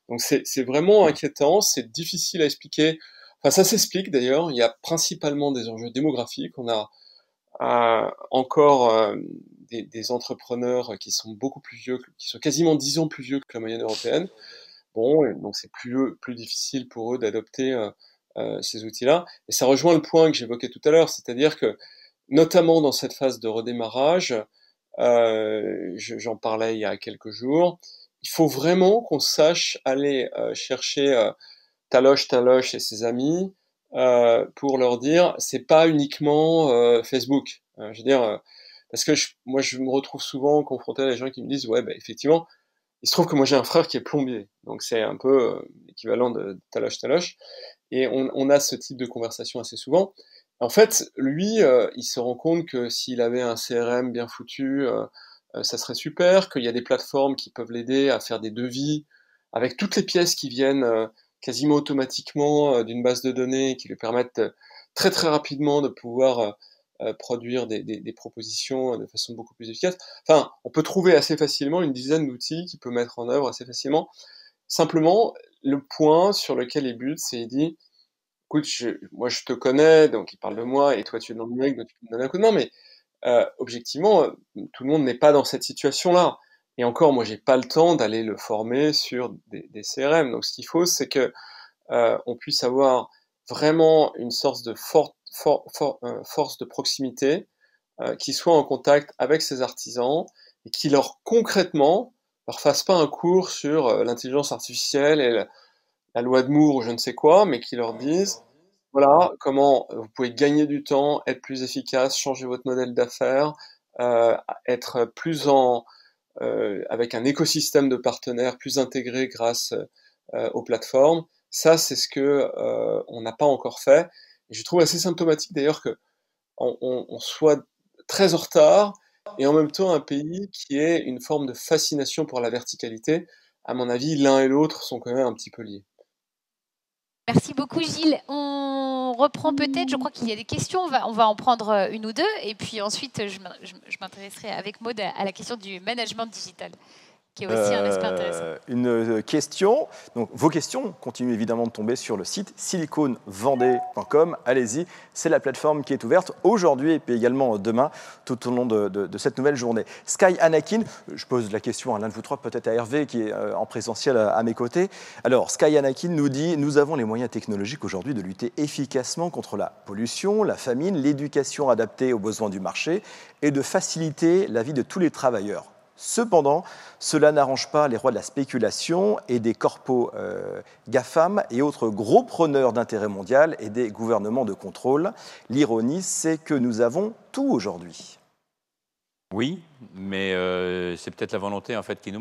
Donc c'est vraiment inquiétant, c'est difficile à expliquer. Enfin, ça s'explique d'ailleurs, il y a principalement des enjeux démographiques. On a encore des entrepreneurs qui sont beaucoup plus vieux, qui sont quasiment 10 ans plus vieux que la moyenne européenne. Bon, donc c'est plus difficile pour eux d'adopter ces outils-là. Et ça rejoint le point que j'évoquais tout à l'heure, c'est-à-dire que, notamment dans cette phase de redémarrage, j'en parlais il y a quelques jours, il faut vraiment qu'on sache aller chercher Taloche et ses amis pour leur dire, c'est pas uniquement Facebook. Je veux dire, parce que moi je me retrouve souvent confronté à des gens qui me disent, ouais, bah, effectivement, il se trouve que moi j'ai un frère qui est plombier, donc c'est un peu l'équivalent de Taloche. Et on a ce type de conversation assez souvent. En fait, lui, il se rend compte que s'il avait un CRM bien foutu, ça serait super, qu'il y a des plateformes qui peuvent l'aider à faire des devis avec toutes les pièces qui viennent quasiment automatiquement d'une base de données qui lui permettent très très rapidement de pouvoir produire des propositions de façon beaucoup plus efficace. Enfin, on peut trouver assez facilement une dizaine d'outils qu'il peut mettre en œuvre assez facilement. Simplement, le point sur lequel il bute, c'est il dit, écoute, moi je te connais, donc il parle de moi, et toi tu es dans le numérique, donc tu peux me donner un coup de main, mais objectivement, tout le monde n'est pas dans cette situation-là. Et encore, moi j'ai pas le temps d'aller le former sur des CRM. Donc ce qu'il faut, c'est que on puisse avoir vraiment une sorte de force de proximité qui soit en contact avec ces artisans et qui concrètement leur fasse pas un cours sur l'intelligence artificielle et la loi de Moore ou je ne sais quoi, mais qui leur disent, voilà, comment vous pouvez gagner du temps, être plus efficace, changer votre modèle d'affaires, être plus avec un écosystème de partenaires plus intégré grâce aux plateformes. Ça, c'est ce que on n'a pas encore fait. Et je trouve assez symptomatique d'ailleurs que on soit très en retard et en même temps un pays qui ait une forme de fascination pour la verticalité. À mon avis, l'un et l'autre sont quand même un petit peu liés. Merci beaucoup Gilles. On reprend peut-être, je crois qu'il y a des questions, on va en prendre une ou deux, et puis ensuite je m'intéresserai avec Maud à la question du management digital, qui est aussi un aspect intéressant. Une question, donc vos questions continuent évidemment de tomber sur le site siliconvendée.com, allez-y, c'est la plateforme qui est ouverte aujourd'hui et puis également demain, tout au long de cette nouvelle journée. Sky Anakin, je pose la question à l'un de vous trois, peut-être à Hervé qui est en présentiel à mes côtés. Alors Sky Anakin nous dit, nous avons les moyens technologiques aujourd'hui de lutter efficacement contre la pollution, la famine, l'éducation adaptée aux besoins du marché et de faciliter la vie de tous les travailleurs. Cependant, cela n'arrange pas les rois de la spéculation et des corpos GAFAM et autres gros preneurs d'intérêt mondial et des gouvernements de contrôle. L'ironie, c'est que nous avons tout aujourd'hui. Oui, mais c'est peut-être la volonté en fait qui nous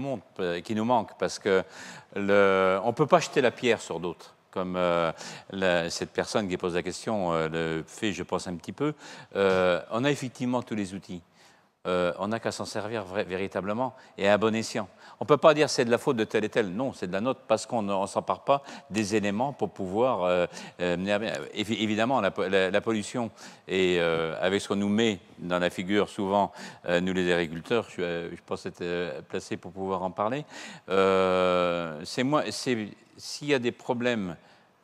manque, parce que on ne peut pas jeter la pierre sur d'autres. Comme cette personne qui pose la question le fait, je pense, un petit peu. On a effectivement tous les outils. On n'a qu'à s'en servir véritablement et à bon escient. On ne peut pas dire c'est de la faute de tel et tel. Non, c'est de la nôtre parce qu'on ne s'empare pas des éléments pour pouvoir mener à bien. Évidemment, la pollution, et avec ce qu'on nous met dans la figure souvent, nous les agriculteurs, je pense être placé pour pouvoir en parler, s'il y a des problèmes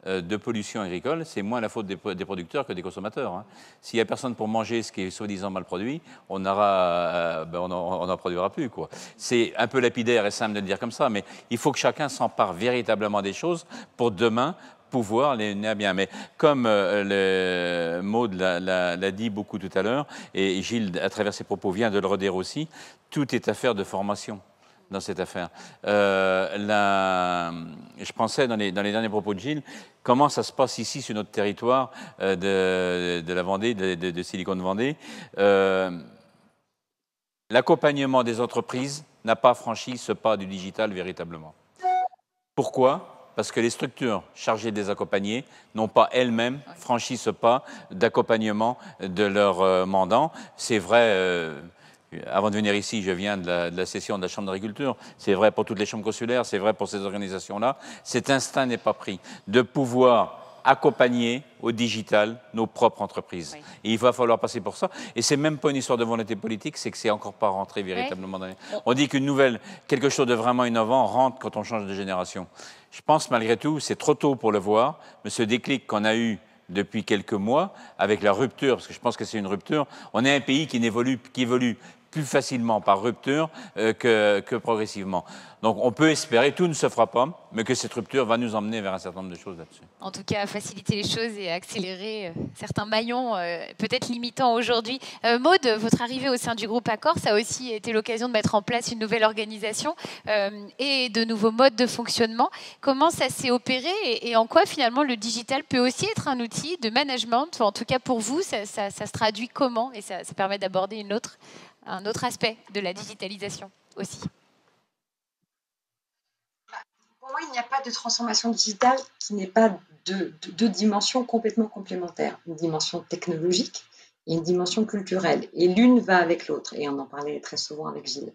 de pollution agricole, c'est moins la faute des producteurs que des consommateurs. Hein. S'il n'y a personne pour manger ce qui est soi-disant mal produit, on n'en produira plus. C'est un peu lapidaire et simple de le dire comme ça, mais il faut que chacun s'empare véritablement des choses pour demain pouvoir les mener à bien. Mais comme Maud l'a dit beaucoup tout à l'heure, et Gilles, à travers ses propos, vient de le redire aussi, tout est affaire de formation dans cette affaire. Je pensais dans les derniers propos de Gilles, comment ça se passe ici sur notre territoire de la Vendée, de Silicon Vendée. L'accompagnement des entreprises n'a pas franchi ce pas du digital véritablement. Pourquoi ? Parce que les structures chargées de les accompagner n'ont pas elles-mêmes franchi ce pas d'accompagnement de leurs mandants. C'est vrai... Avant de venir ici, je viens de la session de la Chambre d'agriculture. C'est vrai pour toutes les chambres consulaires, c'est vrai pour ces organisations-là. Cet instinct n'est pas pris de pouvoir accompagner au digital nos propres entreprises. Oui. Et il va falloir passer pour ça. Et c'est même pas une histoire de volonté politique, c'est que c'est encore pas rentré véritablement dans les... On dit quelque chose de vraiment innovant rentre quand on change de génération. Je pense malgré tout, c'est trop tôt pour le voir, mais ce déclic qu'on a eu depuis quelques mois, avec la rupture, parce que je pense que c'est une rupture, on est un pays qui évolue plus facilement par rupture que progressivement. Donc on peut espérer, tout ne se fera pas, mais que cette rupture va nous emmener vers un certain nombre de choses là-dessus. En tout cas, faciliter les choses et accélérer certains maillons, peut-être limitants aujourd'hui. Maud, votre arrivée au sein du groupe Accor, ça a aussi été l'occasion de mettre en place une nouvelle organisation et de nouveaux modes de fonctionnement. Comment ça s'est opéré et en quoi finalement le digital peut aussi être un outil de management? En tout cas pour vous, ça se traduit comment? Et ça permet d'aborder un autre aspect de la digitalisation aussi. Pour moi, il n'y a pas de transformation digitale qui n'ait pas deux dimensions complètement complémentaires. Une dimension technologique et une dimension culturelle. Et l'une va avec l'autre. Et on en parlait très souvent avec Gilles.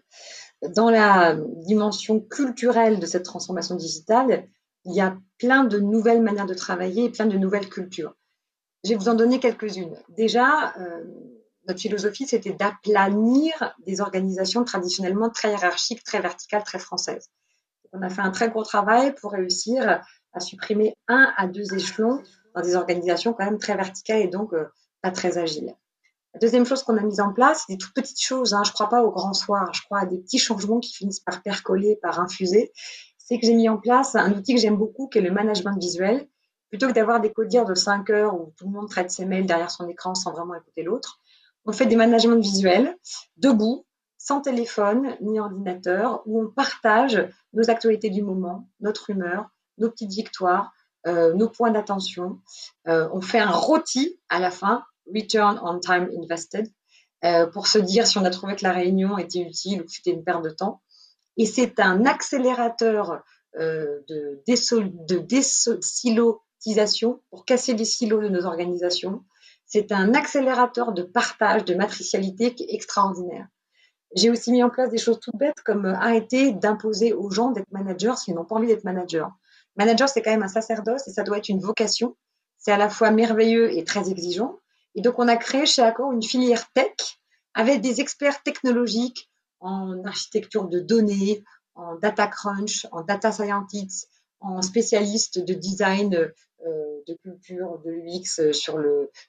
Dans la dimension culturelle de cette transformation digitale, il y a plein de nouvelles manières de travailler et plein de nouvelles cultures. Je vais vous en donner quelques-unes. Déjà, notre philosophie, c'était d'aplanir des organisations traditionnellement très hiérarchiques, très verticales, très françaises. On a fait un très gros travail pour réussir à supprimer 1 à 2 échelons dans des organisations quand même très verticales et donc pas très agiles. La deuxième chose qu'on a mise en place, c'est des toutes petites choses. Je ne crois pas au grand soir, je crois à des petits changements qui finissent par percoler, par infuser. C'est que j'ai mis en place un outil que j'aime beaucoup, qui est le management visuel. Plutôt que d'avoir des codires de 5 heures où tout le monde traite ses mails derrière son écran sans vraiment écouter l'autre, on fait des managements visuels, debout, sans téléphone ni ordinateur, où on partage nos actualités du moment, notre humeur, nos petites victoires, nos points d'attention. On fait un rôti à la fin, Return on Time Invested, pour se dire si on a trouvé que la réunion était utile ou que c'était une perte de temps. Et c'est un accélérateur de désilotisation pour casser les silos de nos organisations. C'est un accélérateur de partage, de matricialité qui est extraordinaire. J'ai aussi mis en place des choses toutes bêtes comme arrêter d'imposer aux gens d'être managers s'ils n'ont pas envie d'être managers. Manager, c'est quand même un sacerdoce et ça doit être une vocation. C'est à la fois merveilleux et très exigeant. Et donc, on a créé chez Accor une filière tech avec des experts technologiques en architecture de données, en data crunch, en data scientists, en spécialistes de design, de culture, de l'UX sur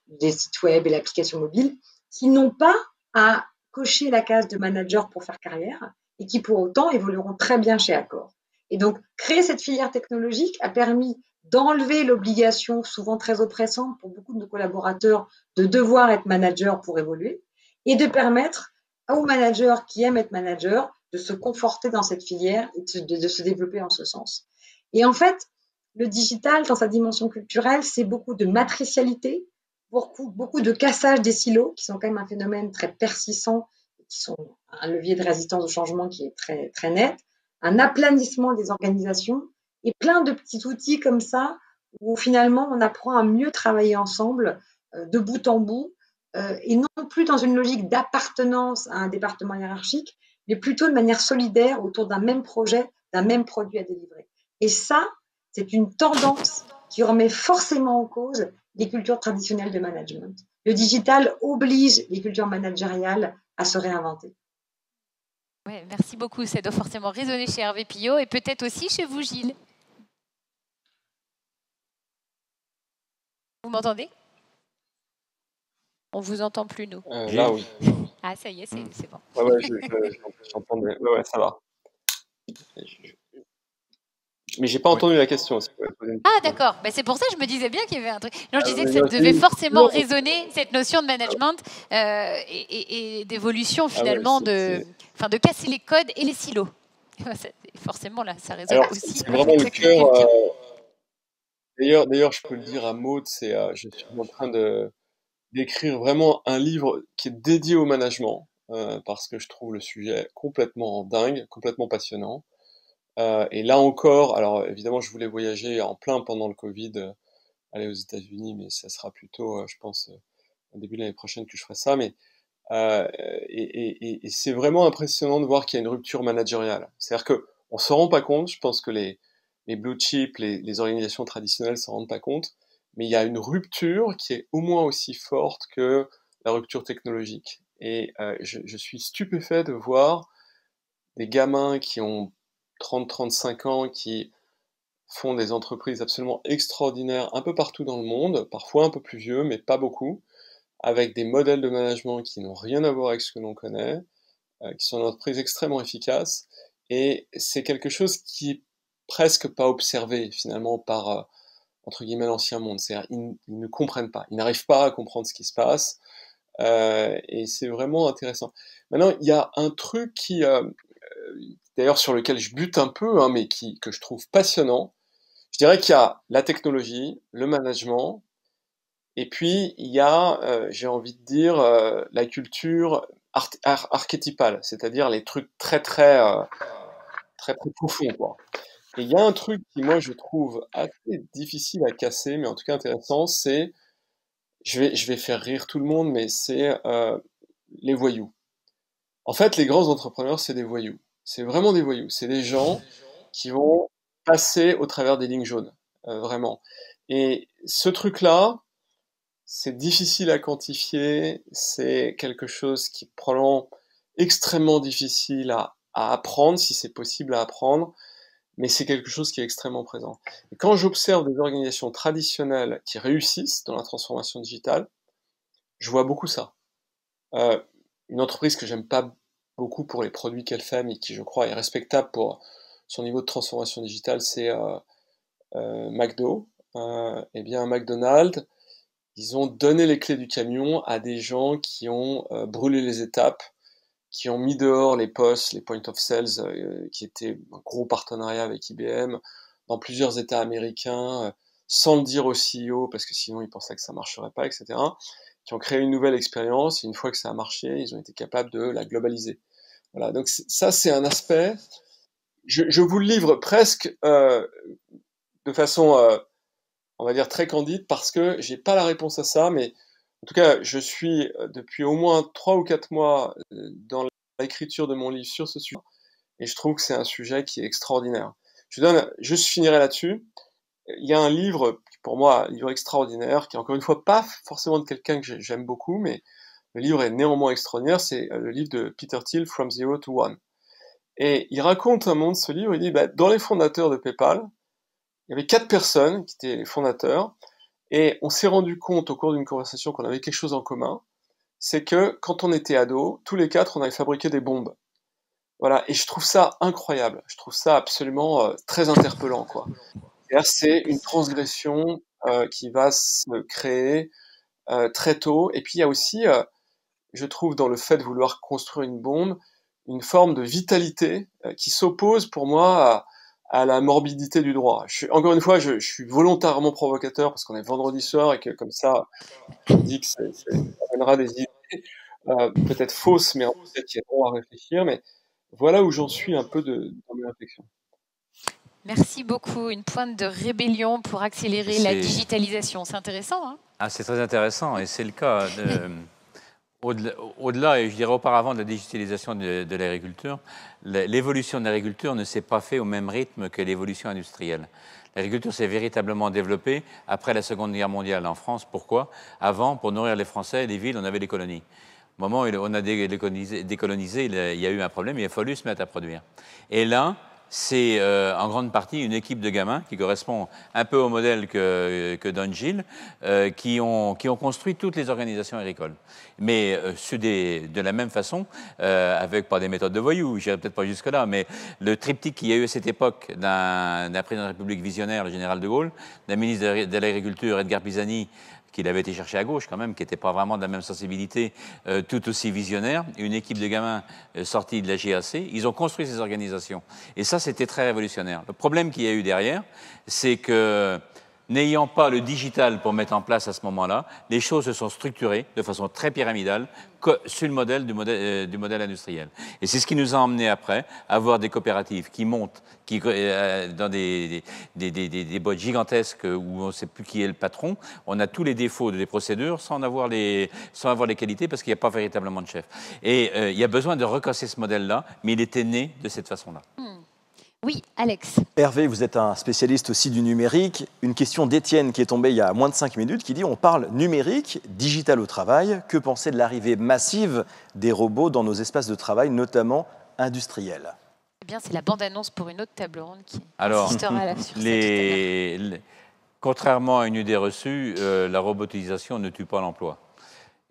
des sites web et l'application mobile, qui n'ont pas à cocher la case de manager pour faire carrière et qui pour autant évolueront très bien chez Accor. Et donc, créer cette filière technologique a permis d'enlever l'obligation, souvent très oppressante pour beaucoup de nos collaborateurs, de devoir être manager pour évoluer et de permettre aux managers qui aiment être managers de se conforter dans cette filière et de se développer en ce sens. Et en fait, le digital, dans sa dimension culturelle, c'est beaucoup de matricialité, beaucoup de cassage des silos, qui sont quand même un phénomène très persistant, qui sont un levier de résistance au changement qui est très, très net, un aplanissement des organisations et plein de petits outils comme ça, où finalement on apprend à mieux travailler ensemble, de bout en bout, et non plus dans une logique d'appartenance à un département hiérarchique, mais plutôt de manière solidaire autour d'un même projet, d'un même produit à délivrer. Et ça, c'est une tendance qui remet forcément en cause les cultures traditionnelles de management. Le digital oblige les cultures managériales à se réinventer. Ouais, merci beaucoup. Ça doit forcément résonner chez Hervé Pillot et peut-être aussi chez vous, Gilles. Vous m'entendez? On vous entend plus, nous. Là, oui. Ah, ça y est, c'est bon. Ouais, j'entends. Ouais, ça va. Mais j'ai pas entendu la question. Ah, d'accord. Ben, c'est pour ça que je me disais bien qu'il y avait un truc. Non, je disais que ça devait forcément résonner, cette notion de management et d'évolution, finalement, de casser les codes et les silos. Forcément, là, ça résonne aussi. C'est vraiment le cœur. D'ailleurs, je peux le dire à Maud, je suis en train d'écrire vraiment un livre qui est dédié au management, parce que je trouve le sujet complètement dingue, complètement passionnant. Et là encore, alors évidemment, je voulais voyager en plein pendant le Covid, aller aux États-Unis, mais ça sera plutôt, je pense, au début de l'année prochaine que je ferai ça. Mais et c'est vraiment impressionnant de voir qu'il y a une rupture managériale. C'est-à-dire que on s'en rend pas compte. Je pense que les blue chips, les organisations traditionnelles s'en rendent pas compte, mais il y a une rupture qui est au moins aussi forte que la rupture technologique. Et je suis stupéfait de voir des gamins qui ont 30-35 ans, qui font des entreprises absolument extraordinaires un peu partout dans le monde, parfois un peu plus vieux, mais pas beaucoup, avec des modèles de management qui n'ont rien à voir avec ce que l'on connaît, qui sont des entreprises extrêmement efficaces. Et c'est quelque chose qui est presque pas observé finalement par, entre guillemets, l'ancien monde. C'est-à-dire ils ne comprennent pas, ils n'arrivent pas à comprendre ce qui se passe. Et c'est vraiment intéressant. Maintenant, il y a un truc qui, d'ailleurs sur lequel je bute un peu, hein, mais que je trouve passionnant. Je dirais qu'il y a la technologie, le management, et puis il y a, j'ai envie de dire, la culture archétypale, c'est-à-dire les trucs très très, très très profonds, quoi. Et il y a un truc qui, moi, je trouve assez difficile à casser, mais en tout cas intéressant, c'est, je vais faire rire tout le monde, mais c'est les voyous. En fait, les grands entrepreneurs, c'est des voyous. C'est vraiment des voyous. C'est des gens qui vont passer au travers des lignes jaunes, vraiment. Et ce truc-là, c'est difficile à quantifier, c'est quelque chose qui est probablement extrêmement difficile à apprendre, si c'est possible à apprendre, mais c'est quelque chose qui est extrêmement présent. Et quand j'observe des organisations traditionnelles qui réussissent dans la transformation digitale, je vois beaucoup ça. Une entreprise que j'aime pas beaucoup pour les produits qu'elle fait, mais qui, je crois, est respectable pour son niveau de transformation digitale, c'est McDo. Eh bien, McDonald's, ils ont donné les clés du camion à des gens qui ont brûlé les étapes, qui ont mis dehors les POS, les Point of Sales, qui étaient un gros partenariat avec IBM, dans plusieurs États américains, sans le dire au CEO, parce que sinon ils pensaient que ça marcherait pas, etc., qui ont créé une nouvelle expérience, et une fois que ça a marché, ils ont été capables de la globaliser. Voilà, donc ça c'est un aspect, je vous le livre presque de façon, on va dire, très candide, parce que j'ai pas la réponse à ça, mais en tout cas, je suis depuis au moins 3 ou 4 mois dans l'écriture de mon livre sur ce sujet, et je trouve que c'est un sujet qui est extraordinaire. Je finirai là-dessus. Il y a un livre, pour moi, un livre extraordinaire, qui est encore une fois pas forcément de quelqu'un que j'aime beaucoup, mais le livre est néanmoins extraordinaire, c'est le livre de Peter Thiel, From Zero to One. Et il raconte un monde, ce livre, il dit, dans les fondateurs de PayPal, il y avait 4 personnes qui étaient les fondateurs, et on s'est rendu compte au cours d'une conversation qu'on avait quelque chose en commun, c'est que quand on était ado, tous les 4, on avait fabriqué des bombes. Voilà, et je trouve ça incroyable, je trouve ça absolument très interpellant, quoi. C'est une transgression qui va se créer très tôt, et puis il y a aussi, je trouve, dans le fait de vouloir construire une bombe, une forme de vitalité qui s'oppose pour moi à la morbidité du droit. Encore une fois, je suis volontairement provocateur parce qu'on est vendredi soir et que comme ça, je me dis que ça amènera des idées peut-être fausses, mais en fait qui aident à réfléchir. Mais voilà où j'en suis un peu dans mes réflexions. Merci beaucoup. Une pointe de rébellion pour accélérer la digitalisation. C'est intéressant, hein? Ah, c'est très intéressant et c'est le cas. Au-delà, et je dirais auparavant, de la digitalisation de l'agriculture, l'évolution de l'agriculture ne s'est pas faite au même rythme que l'évolution industrielle. L'agriculture s'est véritablement développée après la Seconde Guerre mondiale en France. Pourquoi? Avant, pour nourrir les Français, les villes, on avait des colonies. Au moment où on a décolonisé, il y a eu un problème, il a fallu se mettre à produire. Et là, c'est en grande partie une équipe de gamins qui correspond un peu au modèle que donne Gilles, qui ont construit toutes les organisations agricoles. Mais de la même façon, avec pas des méthodes de voyous, je n'irai peut-être pas jusque-là, mais le triptyque qu'il y a eu à cette époque d'un président de la République visionnaire, le général de Gaulle, d'un ministre de l'Agriculture, Edgar Pisani, qu'il avait été chercher à gauche quand même, qui n'était pas vraiment de la même sensibilité, tout aussi visionnaire, une équipe de gamins sortis de la GAC, ils ont construit ces organisations. Et ça, c'était très révolutionnaire. Le problème qu'il y a eu derrière, c'est que, n'ayant pas le digital pour mettre en place à ce moment-là, les choses se sont structurées de façon très pyramidale sur le modèle du modèle industriel. Et c'est ce qui nous a emmené après à avoir des coopératives qui montent dans des boîtes gigantesques où on ne sait plus qui est le patron. On a tous les défauts des procédures sans avoir les qualités parce qu'il n'y a pas véritablement de chef. Et il y a besoin de recasser ce modèle-là, mais il était né de cette façon-là. Oui, Alex. Hervé, vous êtes un spécialiste aussi du numérique. Une question d'Étienne qui est tombée il y a moins de 5 minutes qui dit « On parle numérique, digital au travail. Que penser de l'arrivée massive des robots dans nos espaces de travail, notamment industriels ?» Eh bien, c'est la bande-annonce pour une autre table ronde qui insistera là-dessus. Contrairement à une idée reçue, la robotisation ne tue pas l'emploi.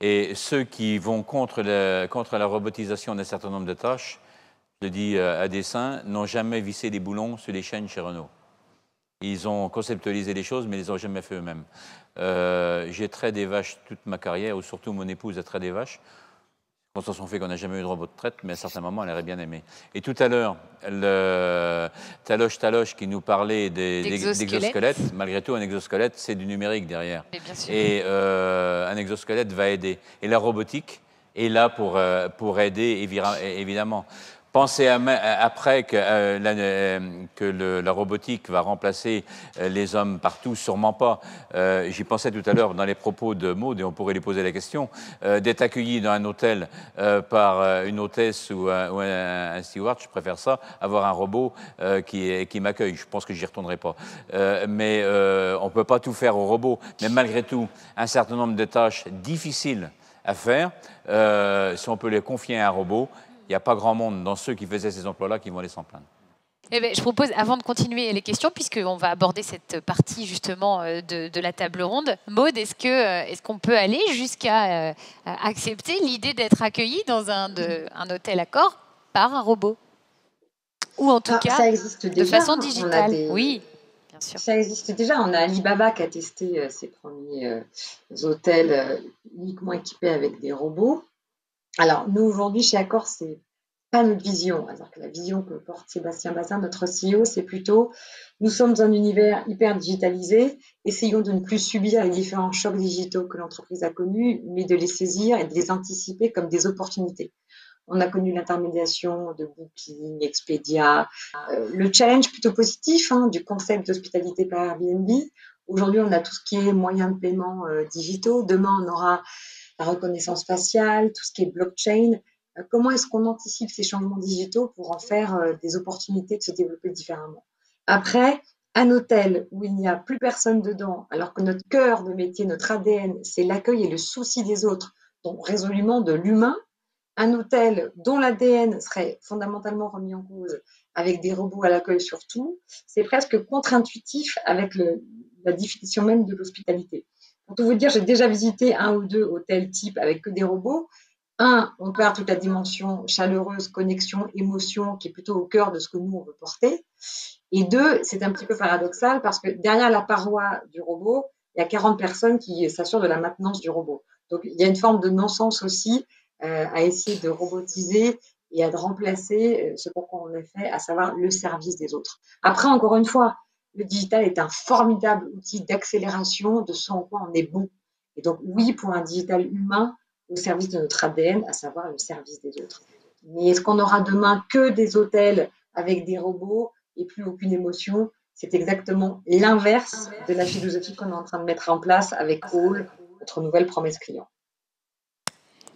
Et ceux qui vont contre la robotisation d'un certain nombre de tâches, je le dis à dessein, n'ont jamais vissé des boulons sur les chaînes chez Renault. Ils ont conceptualisé les choses, mais ils ne les ont jamais fait eux-mêmes. J'ai trait des vaches toute ma carrière, ou surtout mon épouse a trait des vaches. Constatation fait qu'on n'a jamais eu de robot de traite, mais à certains moments, elle aurait bien aimé. Et tout à l'heure, Taloche qui nous parlait d'exosquelettes, malgré tout, un exosquelette, c'est du numérique derrière. Mais bien sûr. Et un exosquelette va aider. Et la robotique est là pour aider, évidemment. Pensez après que la robotique va remplacer les hommes partout, sûrement pas. J'y pensais tout à l'heure dans les propos de Maud, et on pourrait lui poser la question, d'être accueilli dans un hôtel par une hôtesse ou un steward, je préfère ça, avoir un robot qui m'accueille. Je pense que j'y retournerai pas. Mais on ne peut pas tout faire au robot. Mais malgré tout, un certain nombre de tâches difficiles à faire, si on peut les confier à un robot, il n'y a pas grand monde dans ceux qui faisaient ces emplois-là qui vont aller s'en plaindre. Eh bien, je propose, avant de continuer les questions, puisqu'on va aborder cette partie justement de la table ronde, Maud, est-ce qu'on peut aller jusqu'à accepter l'idée d'être accueilli dans un hôtel Accor par un robot? Ou en tout cas, ça existe déjà, de façon digitale. Oui, bien sûr. Ça existe déjà. On a Alibaba qui a testé ses premiers hôtels uniquement équipés avec des robots. Alors, nous, aujourd'hui, chez Accor, c'est pas notre vision. Alors que la vision que porte Sébastien Bazin, notre CEO, c'est plutôt, nous sommes dans un univers hyper digitalisé, essayons de ne plus subir les différents chocs digitaux que l'entreprise a connus, mais de les saisir et de les anticiper comme des opportunités. On a connu l'intermédiation de Booking, Expedia, le challenge plutôt positif du concept d'hospitalité par Airbnb. Aujourd'hui, on a tout ce qui est moyens de paiement digitaux. Demain, on aura la reconnaissance faciale, tout ce qui est blockchain. Comment est-ce qu'on anticipe ces changements digitaux pour en faire des opportunités de se développer différemment? Après, un hôtel où il n'y a plus personne dedans, alors que notre cœur de métier, notre ADN, c'est l'accueil et le souci des autres, donc résolument de l'humain. Un hôtel dont l'ADN serait fondamentalement remis en cause avec des robots à l'accueil surtout, c'est presque contre-intuitif avec la définition même de l'hospitalité. Pour tout vous dire, j'ai déjà visité un ou deux hôtels type avec que des robots. On perd toute la dimension chaleureuse, connexion, émotion, qui est plutôt au cœur de ce que nous, on veut porter. Et deux, c'est un petit peu paradoxal parce que derrière la paroi du robot, il y a 40 personnes qui s'assurent de la maintenance du robot. Donc, il y a une forme de non-sens aussi à essayer de robotiser et à de remplacer ce pourquoi on est fait, à savoir le service des autres. Après, encore une fois, le digital est un formidable outil d'accélération de ce en quoi on est bon. Et donc, oui, pour un digital humain au service de notre ADN, à savoir le service des autres. Mais est-ce qu'on aura demain que des hôtels avec des robots et plus aucune émotion? C'est exactement l'inverse de la philosophie qu'on est en train de mettre en place avec All, notre nouvelle promesse client.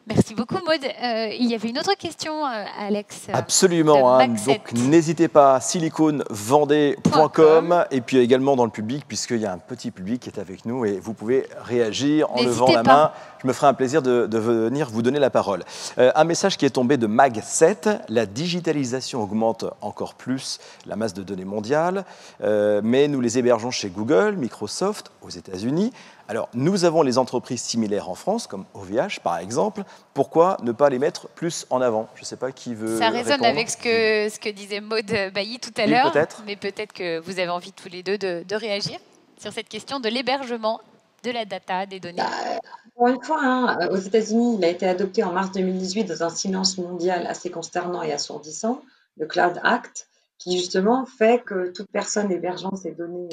Merci beaucoup, Maud. Il y avait une autre question, Alex. Absolument. Donc, n'hésitez pas, siliconvendée.com et puis également dans le public, puisqu'il y a un petit public qui est avec nous et vous pouvez réagir en levant la main. Je me ferai un plaisir de venir vous donner la parole. Un message qui est tombé de Mag7. La digitalisation augmente encore plus la masse de données mondiale, mais nous les hébergeons chez Google, Microsoft, aux États-Unis. Alors, nous avons les entreprises similaires en France, comme OVH par exemple. Pourquoi ne pas les mettre plus en avant? Je ne sais pas qui veut Ça résonne répondre. avec ce que disait Maud Bailly tout à l'heure. Peut-être. Mais peut-être que vous avez envie tous les deux de réagir sur cette question de l'hébergement de la data, des données. Pour une fois, aux États-Unis, il a été adopté en mars 2018 dans un silence mondial assez consternant et assourdissant, le Cloud Act, qui justement fait que toute personne hébergeant ses données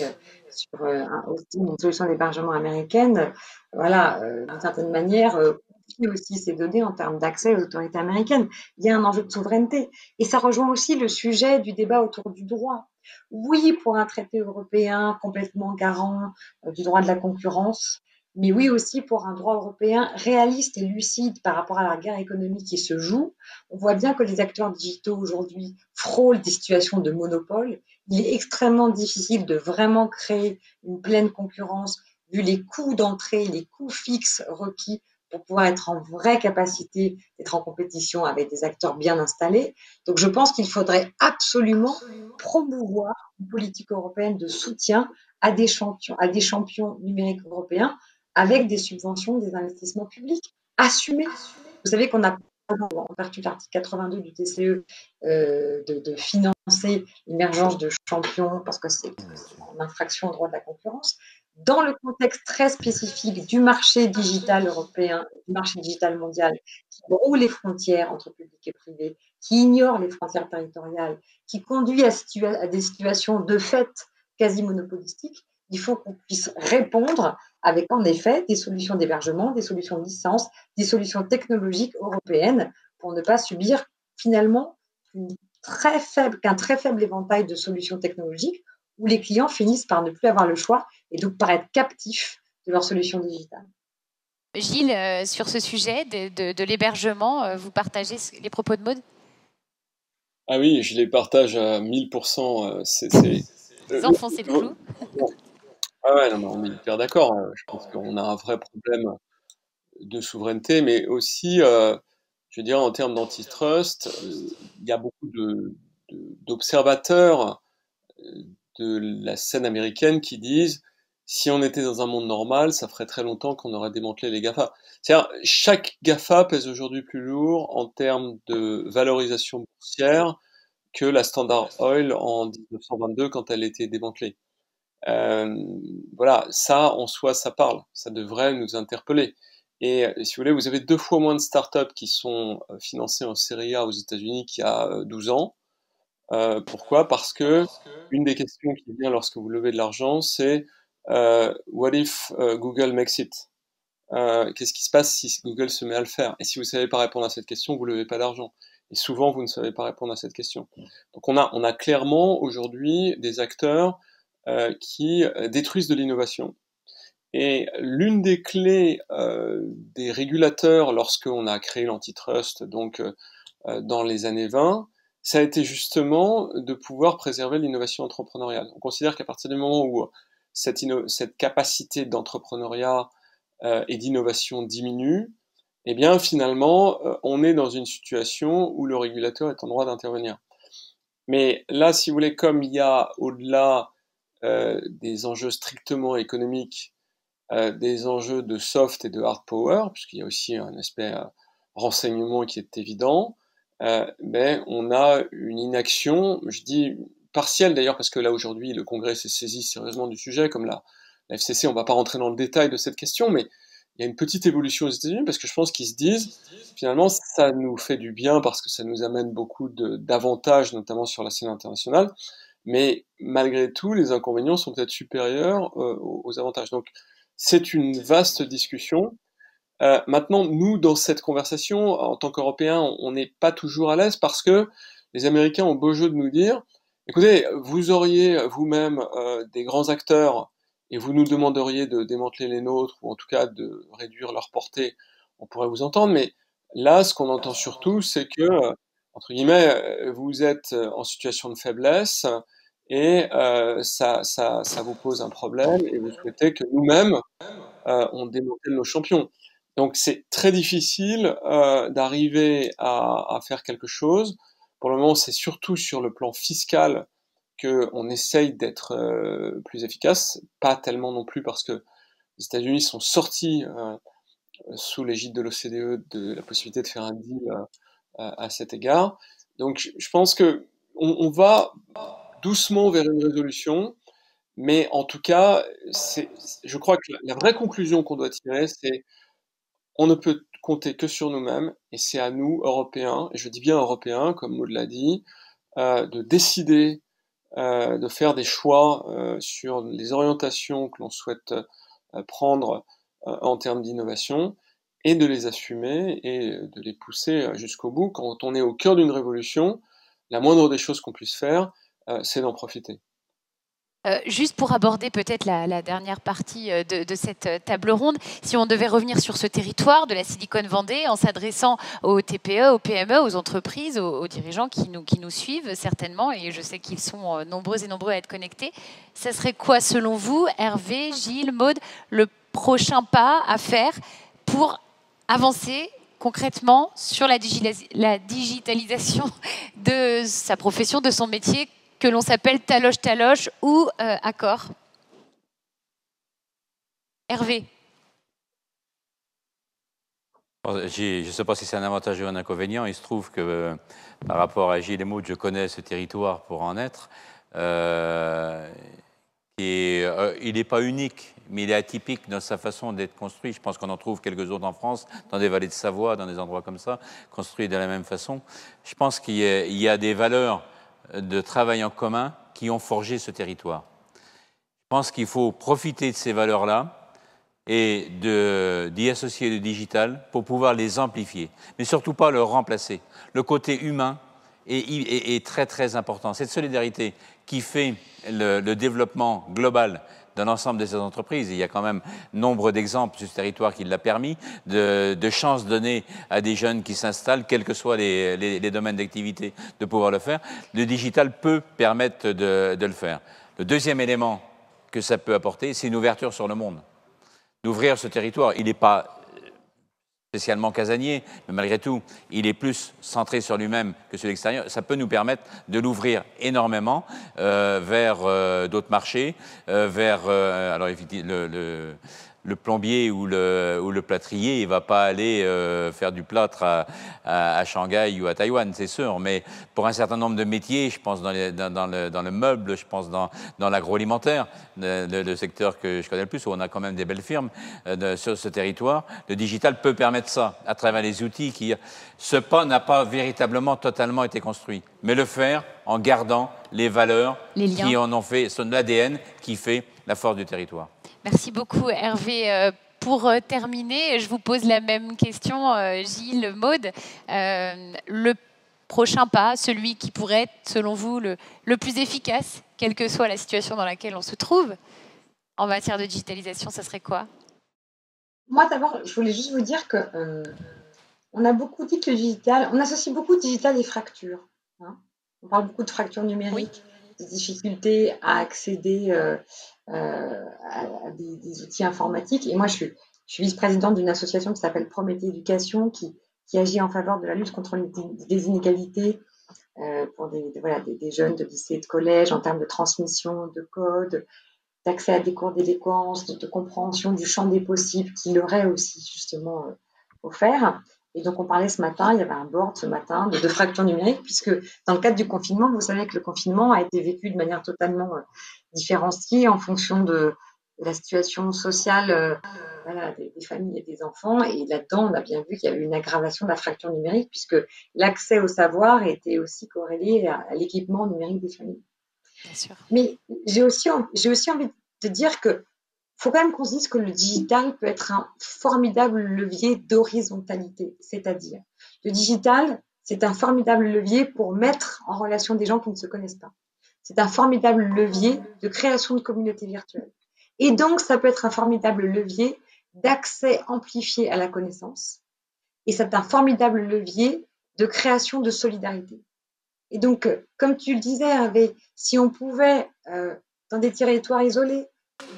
sur un hosting, une solution d'hébergement américaine, d'une certaine manière, confie aussi ses données en termes d'accès aux autorités américaines. Il y a un enjeu de souveraineté. Et ça rejoint aussi le sujet du débat autour du droit. Oui, pour un traité européen complètement garant du droit de la concurrence, mais oui aussi pour un droit européen réaliste et lucide par rapport à la guerre économique qui se joue. On voit bien que les acteurs digitaux aujourd'hui frôlent des situations de monopole. Il est extrêmement difficile de vraiment créer une pleine concurrence vu les coûts d'entrée, les coûts fixes requis pour pouvoir être en vraie capacité d'être en compétition avec des acteurs bien installés. Donc je pense qu'il faudrait absolument promouvoir une politique européenne de soutien à des champions numériques européens avec des subventions, des investissements publics. assumer. Vous savez qu'on a, en vertu de l'article 82 du TCE, de financer l'émergence de champions parce que c'est en infraction au droit de la concurrence. Dans le contexte très spécifique du marché digital européen, du marché digital mondial, qui brouille les frontières entre public et privé, qui ignore les frontières territoriales, qui conduit à des situations de fait quasi monopolistiques, il faut qu'on puisse répondre avec en effet des solutions d'hébergement, des solutions de licence, des solutions technologiques européennes pour ne pas subir finalement qu'un très faible éventail de solutions technologiques où les clients finissent par ne plus avoir le choix et donc par être captifs de leurs solutions digitales. Gilles, sur ce sujet de l'hébergement, vous partagez les propos de Maud? Ah oui, je les partage à 1000%. Vous enfoncez le clou. Ah ouais, non, mais on est hyper d'accord. Je pense qu'on a un vrai problème de souveraineté, mais aussi, je veux dire, en termes d'antitrust, il y a beaucoup d'observateurs de la scène américaine qui disent si on était dans un monde normal, ça ferait très longtemps qu'on aurait démantelé les GAFA. C'est-à-dire, chaque GAFA pèse aujourd'hui plus lourd en termes de valorisation boursière que la Standard Oil en 1922 quand elle était démantelée. Voilà, ça en soi, ça parle, ça devrait nous interpeller. Et si vous voulez, vous avez 2 fois moins de startups qui sont financées en série A aux États-Unis qu'il y a 12 ans. Pourquoi? Parce que une des questions qui vient lorsque vous levez de l'argent, c'est what if Google makes it? Qu'est-ce qui se passe si Google se met à le faire? Et si vous ne savez pas répondre à cette question, vous ne levez pas d'argent. Et souvent, vous ne savez pas répondre à cette question. Donc on a clairement aujourd'hui des acteurs qui détruisent de l'innovation. Et l'une des clés des régulateurs lorsqu'on a créé l'antitrust, donc dans les années 20, ça a été justement de pouvoir préserver l'innovation entrepreneuriale. On considère qu'à partir du moment où cette capacité d'entrepreneuriat et d'innovation diminue, eh bien finalement, on est dans une situation où le régulateur est en droit d'intervenir. Mais là, si vous voulez, comme il y a au-delà des enjeux strictement économiques, des enjeux de soft et de hard power, puisqu'il y a aussi un aspect renseignement qui est évident, mais on a une inaction, je dis partielle d'ailleurs, parce que là aujourd'hui le Congrès s'est saisi sérieusement du sujet, comme la FCC, on ne va pas rentrer dans le détail de cette question, mais il y a une petite évolution aux États-Unis, parce que je pense qu'ils se disent, finalement, ça nous fait du bien, parce que ça nous amène beaucoup d'avantages, notamment sur la scène internationale, mais malgré tout, les inconvénients sont peut-être supérieurs aux avantages. Donc, c'est une vaste discussion. Maintenant, nous, dans cette conversation, en tant qu'Européens, on n'est pas toujours à l'aise parce que les Américains ont beau jeu de nous dire, écoutez, vous auriez vous-même des grands acteurs et vous nous demanderiez de démanteler les nôtres, ou en tout cas de réduire leur portée, on pourrait vous entendre, mais là, ce qu'on entend surtout, c'est que, entre guillemets, vous êtes en situation de faiblesse et ça vous pose un problème et vous souhaitez que nous-mêmes, on démantèle nos champions. Donc c'est très difficile d'arriver à faire quelque chose. Pour le moment, c'est surtout sur le plan fiscal qu'on essaye d'être plus efficace, pas tellement non plus parce que les États-Unis sont sortis sous l'égide de l'OCDE de la possibilité de faire un deal à cet égard. Donc je pense que on va doucement vers une résolution, mais en tout cas, je crois que la vraie conclusion qu'on doit tirer, c'est on ne peut compter que sur nous-mêmes, et c'est à nous, Européens, et je dis bien Européens, comme Maud l'a dit, de décider, de faire des choix sur les orientations que l'on souhaite prendre en termes d'innovation, et de les assumer et de les pousser jusqu'au bout. Quand on est au cœur d'une révolution, la moindre des choses qu'on puisse faire, c'est d'en profiter. Juste pour aborder peut-être la dernière partie de cette table ronde, si on devait revenir sur ce territoire de la Silicon Vendée en s'adressant aux TPE, aux PME, aux entreprises, aux dirigeants qui nous suivent certainement, et je sais qu'ils sont nombreux et nombreux à être connectés, ça serait quoi selon vous, Hervé, Gilles, Maud, le prochain pas à faire pour avancer concrètement sur la digitalisation de sa profession, de son métier, que l'on s'appelle taloche ou Accor? Hervé. Je ne sais pas si c'est un avantage ou un inconvénient. Il se trouve que par rapport à Gilles et Maud, je connais ce territoire pour en être. Il n'est pas unique, mais il est atypique dans sa façon d'être construit. Je pense qu'on en trouve quelques autres en France, dans des vallées de Savoie, dans des endroits comme ça, construits de la même façon. Je pense qu'il y a des valeurs de travail en commun qui ont forgé ce territoire. Je pense qu'il faut profiter de ces valeurs-là et d'y associer le digital pour pouvoir les amplifier, mais surtout pas le remplacer. Le côté humain est très très important. Cette solidarité qui fait le développement global de l'ensemble de ces entreprises, il y a quand même nombre d'exemples sur ce territoire qui l'a permis, de chances données à des jeunes qui s'installent, quels que soient les domaines d'activité, de pouvoir le faire. Le digital peut permettre de le faire. Le deuxième élément que ça peut apporter, c'est une ouverture sur le monde. D'ouvrir ce territoire, il n'est pas spécialement casanier, mais malgré tout, il est plus centré sur lui-même que sur l'extérieur. Ça peut nous permettre de l'ouvrir énormément vers d'autres marchés, alors le plombier ou le plâtrier, il ne va pas aller faire du plâtre à Shanghai ou à Taïwan, c'est sûr. Mais pour un certain nombre de métiers, je pense dans le meuble, je pense dans l'agroalimentaire, le secteur que je connais le plus, où on a quand même des belles firmes sur ce territoire, le digital peut permettre ça à travers les outils qui... Ce pas n'a pas véritablement totalement été construit, mais le faire en gardant les valeurs qui en ont fait, son ADN qui fait la force du territoire. Merci beaucoup Hervé. Pour terminer, je vous pose la même question, Gilles, Maud. Le prochain pas, celui qui pourrait être, selon vous, le plus efficace, quelle que soit la situation dans laquelle on se trouve, en matière de digitalisation, ce serait quoi? Moi, d'abord, je voulais juste vous dire que on a beaucoup dit que le digital, on associe beaucoup de digital et fractures. Hein. On parle beaucoup de fractures numériques, des difficultés à accéder à des outils informatiques. Et moi, je suis vice-présidente d'une association qui s'appelle Prométhée Éducation, qui agit en faveur de la lutte contre les inégalités pour des jeunes de lycée et de collège en termes de transmission de code, d'accès à des cours d'éloquence, de compréhension du champ des possibles qui leur est aussi justement offert. Et donc, on parlait ce matin, il y avait un board ce matin de fractures numériques, puisque dans le cadre du confinement, vous savez que le confinement a été vécu de manière totalement différenciée en fonction de la situation sociale des familles et des enfants. Et là-dedans, on a bien vu qu'il y avait une aggravation de la fracture numérique, puisque l'accès au savoir était aussi corrélé à l'équipement numérique des familles. Bien sûr. Mais j'ai aussi envie de dire que faut quand même qu'on se dise que le digital peut être un formidable levier d'horizontalité. C'est-à-dire, le digital, c'est un formidable levier pour mettre en relation des gens qui ne se connaissent pas. C'est un formidable levier de création de communautés virtuelles. Et donc, ça peut être un formidable levier d'accès amplifié à la connaissance. Et c'est un formidable levier de création de solidarité. Et donc, comme tu le disais, Hervé, si on pouvait, dans des territoires isolés,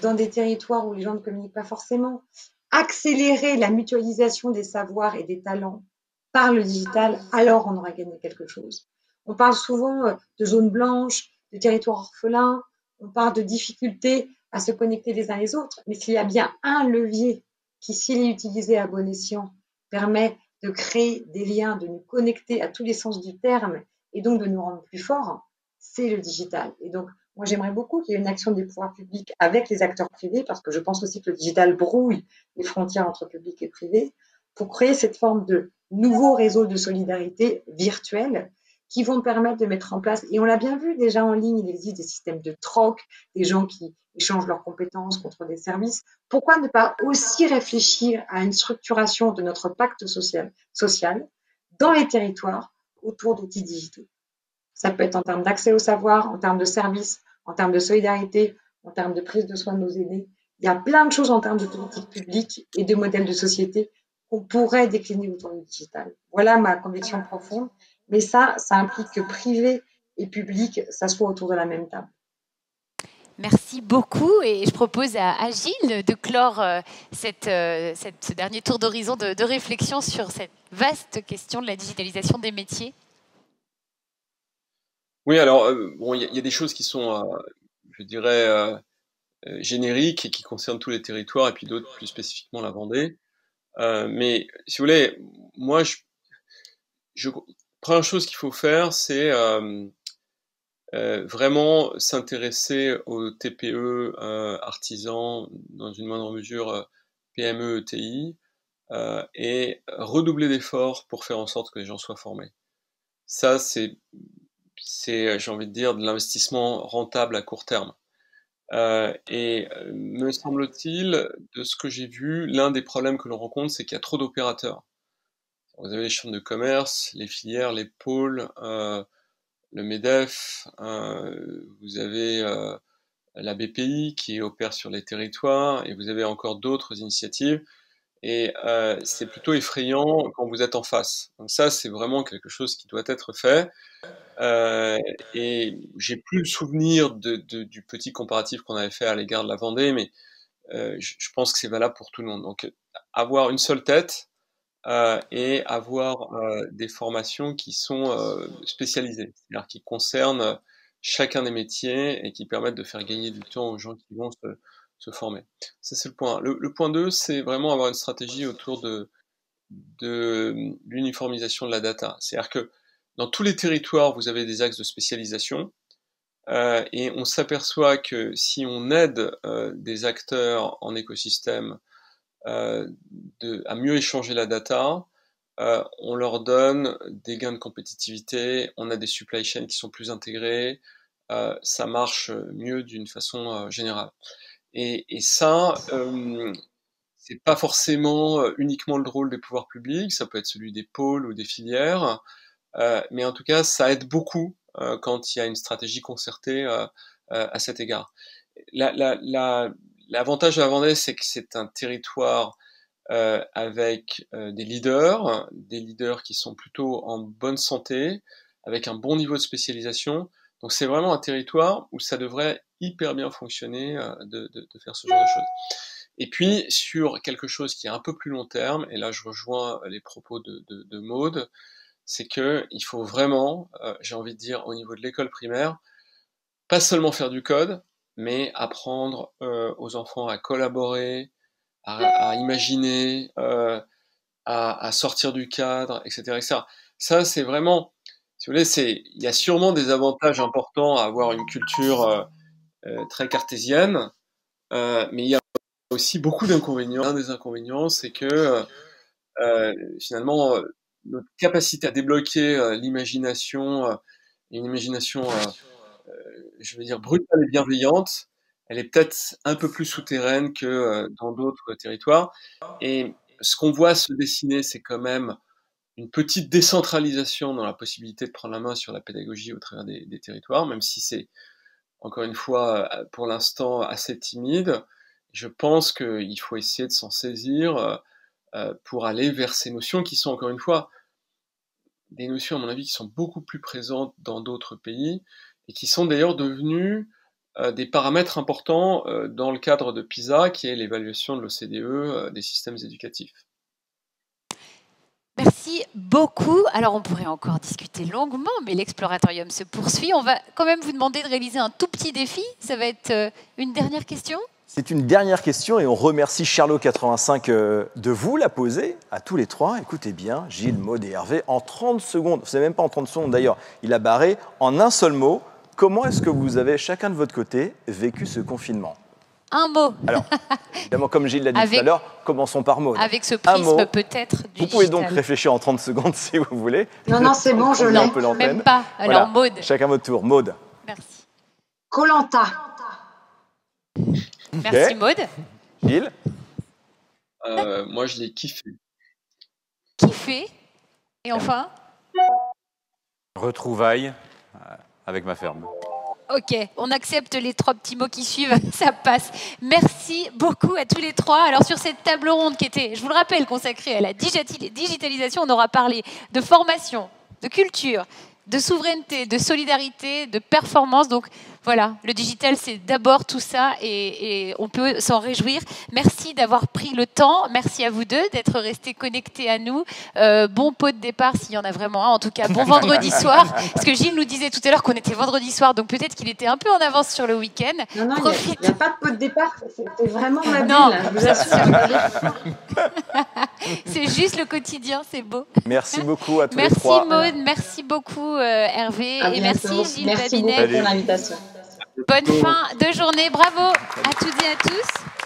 dans des territoires où les gens ne communiquent pas forcément, accélérer la mutualisation des savoirs et des talents par le digital, alors on aura gagné quelque chose. On parle souvent de zones blanches, de territoires orphelins, on parle de difficultés à se connecter les uns les autres, mais s'il y a bien un levier qui, s'il est utilisé à bon escient, permet de créer des liens, de nous connecter à tous les sens du terme et donc de nous rendre plus forts, c'est le digital. Et donc, moi, j'aimerais beaucoup qu'il y ait une action des pouvoirs publics avec les acteurs privés, parce que je pense aussi que le digital brouille les frontières entre public et privé, pour créer cette forme de nouveaux réseaux de solidarité virtuels qui vont permettre de mettre en place, et on l'a bien vu déjà en ligne, il existe des systèmes de troc, des gens qui échangent leurs compétences contre des services. Pourquoi ne pas aussi réfléchir à une structuration de notre pacte social dans les territoires autour d'outils digitaux? Ça peut être en termes d'accès au savoir, en termes de services, en termes de solidarité, en termes de prise de soin de nos aînés. Il y a plein de choses en termes de politique publique et de modèles de société qu'on pourrait décliner autour du digital. Voilà ma conviction profonde. Mais ça implique que privé et public s'assoient autour de la même table. Merci beaucoup et je propose à Gilles de clore ce dernier tour d'horizon de réflexion sur cette vaste question de la digitalisation des métiers. Oui, alors, bon, il y a des choses qui sont, je dirais, génériques et qui concernent tous les territoires, et puis d'autres plus spécifiquement la Vendée. Mais si vous voulez, moi, première chose qu'il faut faire, c'est vraiment s'intéresser aux TPE, artisans, dans une moindre mesure PME, ETI, et redoubler d'efforts pour faire en sorte que les gens soient formés. Ça, c'est j'ai envie de dire, de l'investissement rentable à court terme. Me semble-t-il, de ce que j'ai vu, l'un des problèmes que l'on rencontre, c'est qu'il y a trop d'opérateurs. Vous avez les chambres de commerce, les filières, les pôles, le MEDEF, vous avez la BPI qui opère sur les territoires, et vous avez encore d'autres initiatives. Et c'est plutôt effrayant quand vous êtes en face. Donc ça, c'est vraiment quelque chose qui doit être fait. Et j'ai plus le souvenir du petit comparatif qu'on avait fait à l'égard de la Vendée, mais je pense que c'est valable pour tout le monde. Donc avoir une seule tête et avoir des formations qui sont spécialisées, c'est-à-dire qui concernent chacun des métiers et qui permettent de faire gagner du temps aux gens qui vont se former. Ça, c'est le point 1. Le point 2, c'est vraiment avoir une stratégie autour de l'uniformisation de la data. C'est-à-dire que dans tous les territoires, vous avez des axes de spécialisation, et on s'aperçoit que si on aide des acteurs en écosystème à mieux échanger la data, on leur donne des gains de compétitivité, on a des supply chains qui sont plus intégrés, ça marche mieux d'une façon générale. Et ça, c'est pas forcément uniquement le rôle des pouvoirs publics, ça peut être celui des pôles ou des filières, mais en tout cas, ça aide beaucoup quand il y a une stratégie concertée à cet égard. L'avantage de la Vendée, c'est que c'est un territoire avec des leaders qui sont plutôt en bonne santé, avec un bon niveau de spécialisation. Donc c'est vraiment un territoire où ça devrait hyper bien fonctionner de faire ce genre de choses. Et puis sur quelque chose qui est un peu plus long terme, et là je rejoins les propos de Maude, c'est que il faut vraiment, j'ai envie de dire au niveau de l'école primaire, pas seulement faire du code, mais apprendre aux enfants à collaborer, à imaginer, à sortir du cadre, etc., etc. Ça, c'est vraiment, si vous voulez, il y a sûrement des avantages importants à avoir une culture très cartésienne, mais il y a aussi beaucoup d'inconvénients. Un des inconvénients, c'est que finalement, notre capacité à débloquer l'imagination, une imagination, je veux dire, brutale et bienveillante, elle est peut-être un peu plus souterraine que dans d'autres territoires. Et ce qu'on voit se dessiner, c'est quand même une petite décentralisation dans la possibilité de prendre la main sur la pédagogie au travers des territoires, même si c'est, encore une fois, pour l'instant, assez timide. Je pense qu'il faut essayer de s'en saisir pour aller vers ces notions qui sont, encore une fois, des notions, à mon avis, qui sont beaucoup plus présentes dans d'autres pays et qui sont d'ailleurs devenues des paramètres importants dans le cadre de PISA, qui est l'évaluation de l'OCDE des systèmes éducatifs. Merci beaucoup. Alors, on pourrait encore discuter longuement, mais l'exploratorium se poursuit. On va quand même vous demander de réaliser un tout petit défi. Ça va être une dernière question. C'est une dernière question et on remercie Charlot85 de vous la poser à tous les trois. Écoutez bien, Gilles, Maude et Hervé, en 30 secondes, c'est même pas en 30 secondes d'ailleurs, il a barré en un seul mot. Comment est-ce que vous avez chacun de votre côté vécu ce confinement ? Un mot. Alors, évidemment, comme Gilles l'a dit tout à l'heure, commençons par Maude. Avec ce prisme peut-être du Vous pouvez digital. donc réfléchir en 30 secondes si vous voulez. Non, c'est bon, je l'ai. Même pas. Alors, voilà. Maude. Chacun votre tour. Maude. Merci. Koh-Lanta. Merci, Maude. Gilles. Moi, je l'ai kiffé. Kiffé. Et enfin Retrouvailles avec ma ferme. Ok, on accepte les 3 petits mots qui suivent, ça passe. Merci beaucoup à tous les 3. Alors sur cette table ronde qui était, je vous le rappelle, consacrée à la digitalisation, on aura parlé de formation, de culture, de souveraineté, de solidarité, de performance. Donc Voilà, le digital, c'est d'abord tout ça et on peut s'en réjouir. Merci d'avoir pris le temps. Merci à vous deux d'être restés connectés à nous. Bon pot de départ, s'il y en a vraiment un. En tout cas, bon vendredi soir. Parce que Gilles nous disait tout à l'heure qu'on était vendredi soir, donc peut-être qu'il était un peu en avance sur le week-end. Non, il n'y a pas de pot de départ. C'était vraiment ma bulle, Non, je vous assure. c'est juste le quotidien, c'est beau. Merci beaucoup à tous les Merci trois. Maud, merci beaucoup Hervé À et bientôt. merci Gilles Merci Babinet. beaucoup pour l'invitation. Bonne fin de journée, bravo à toutes et à tous.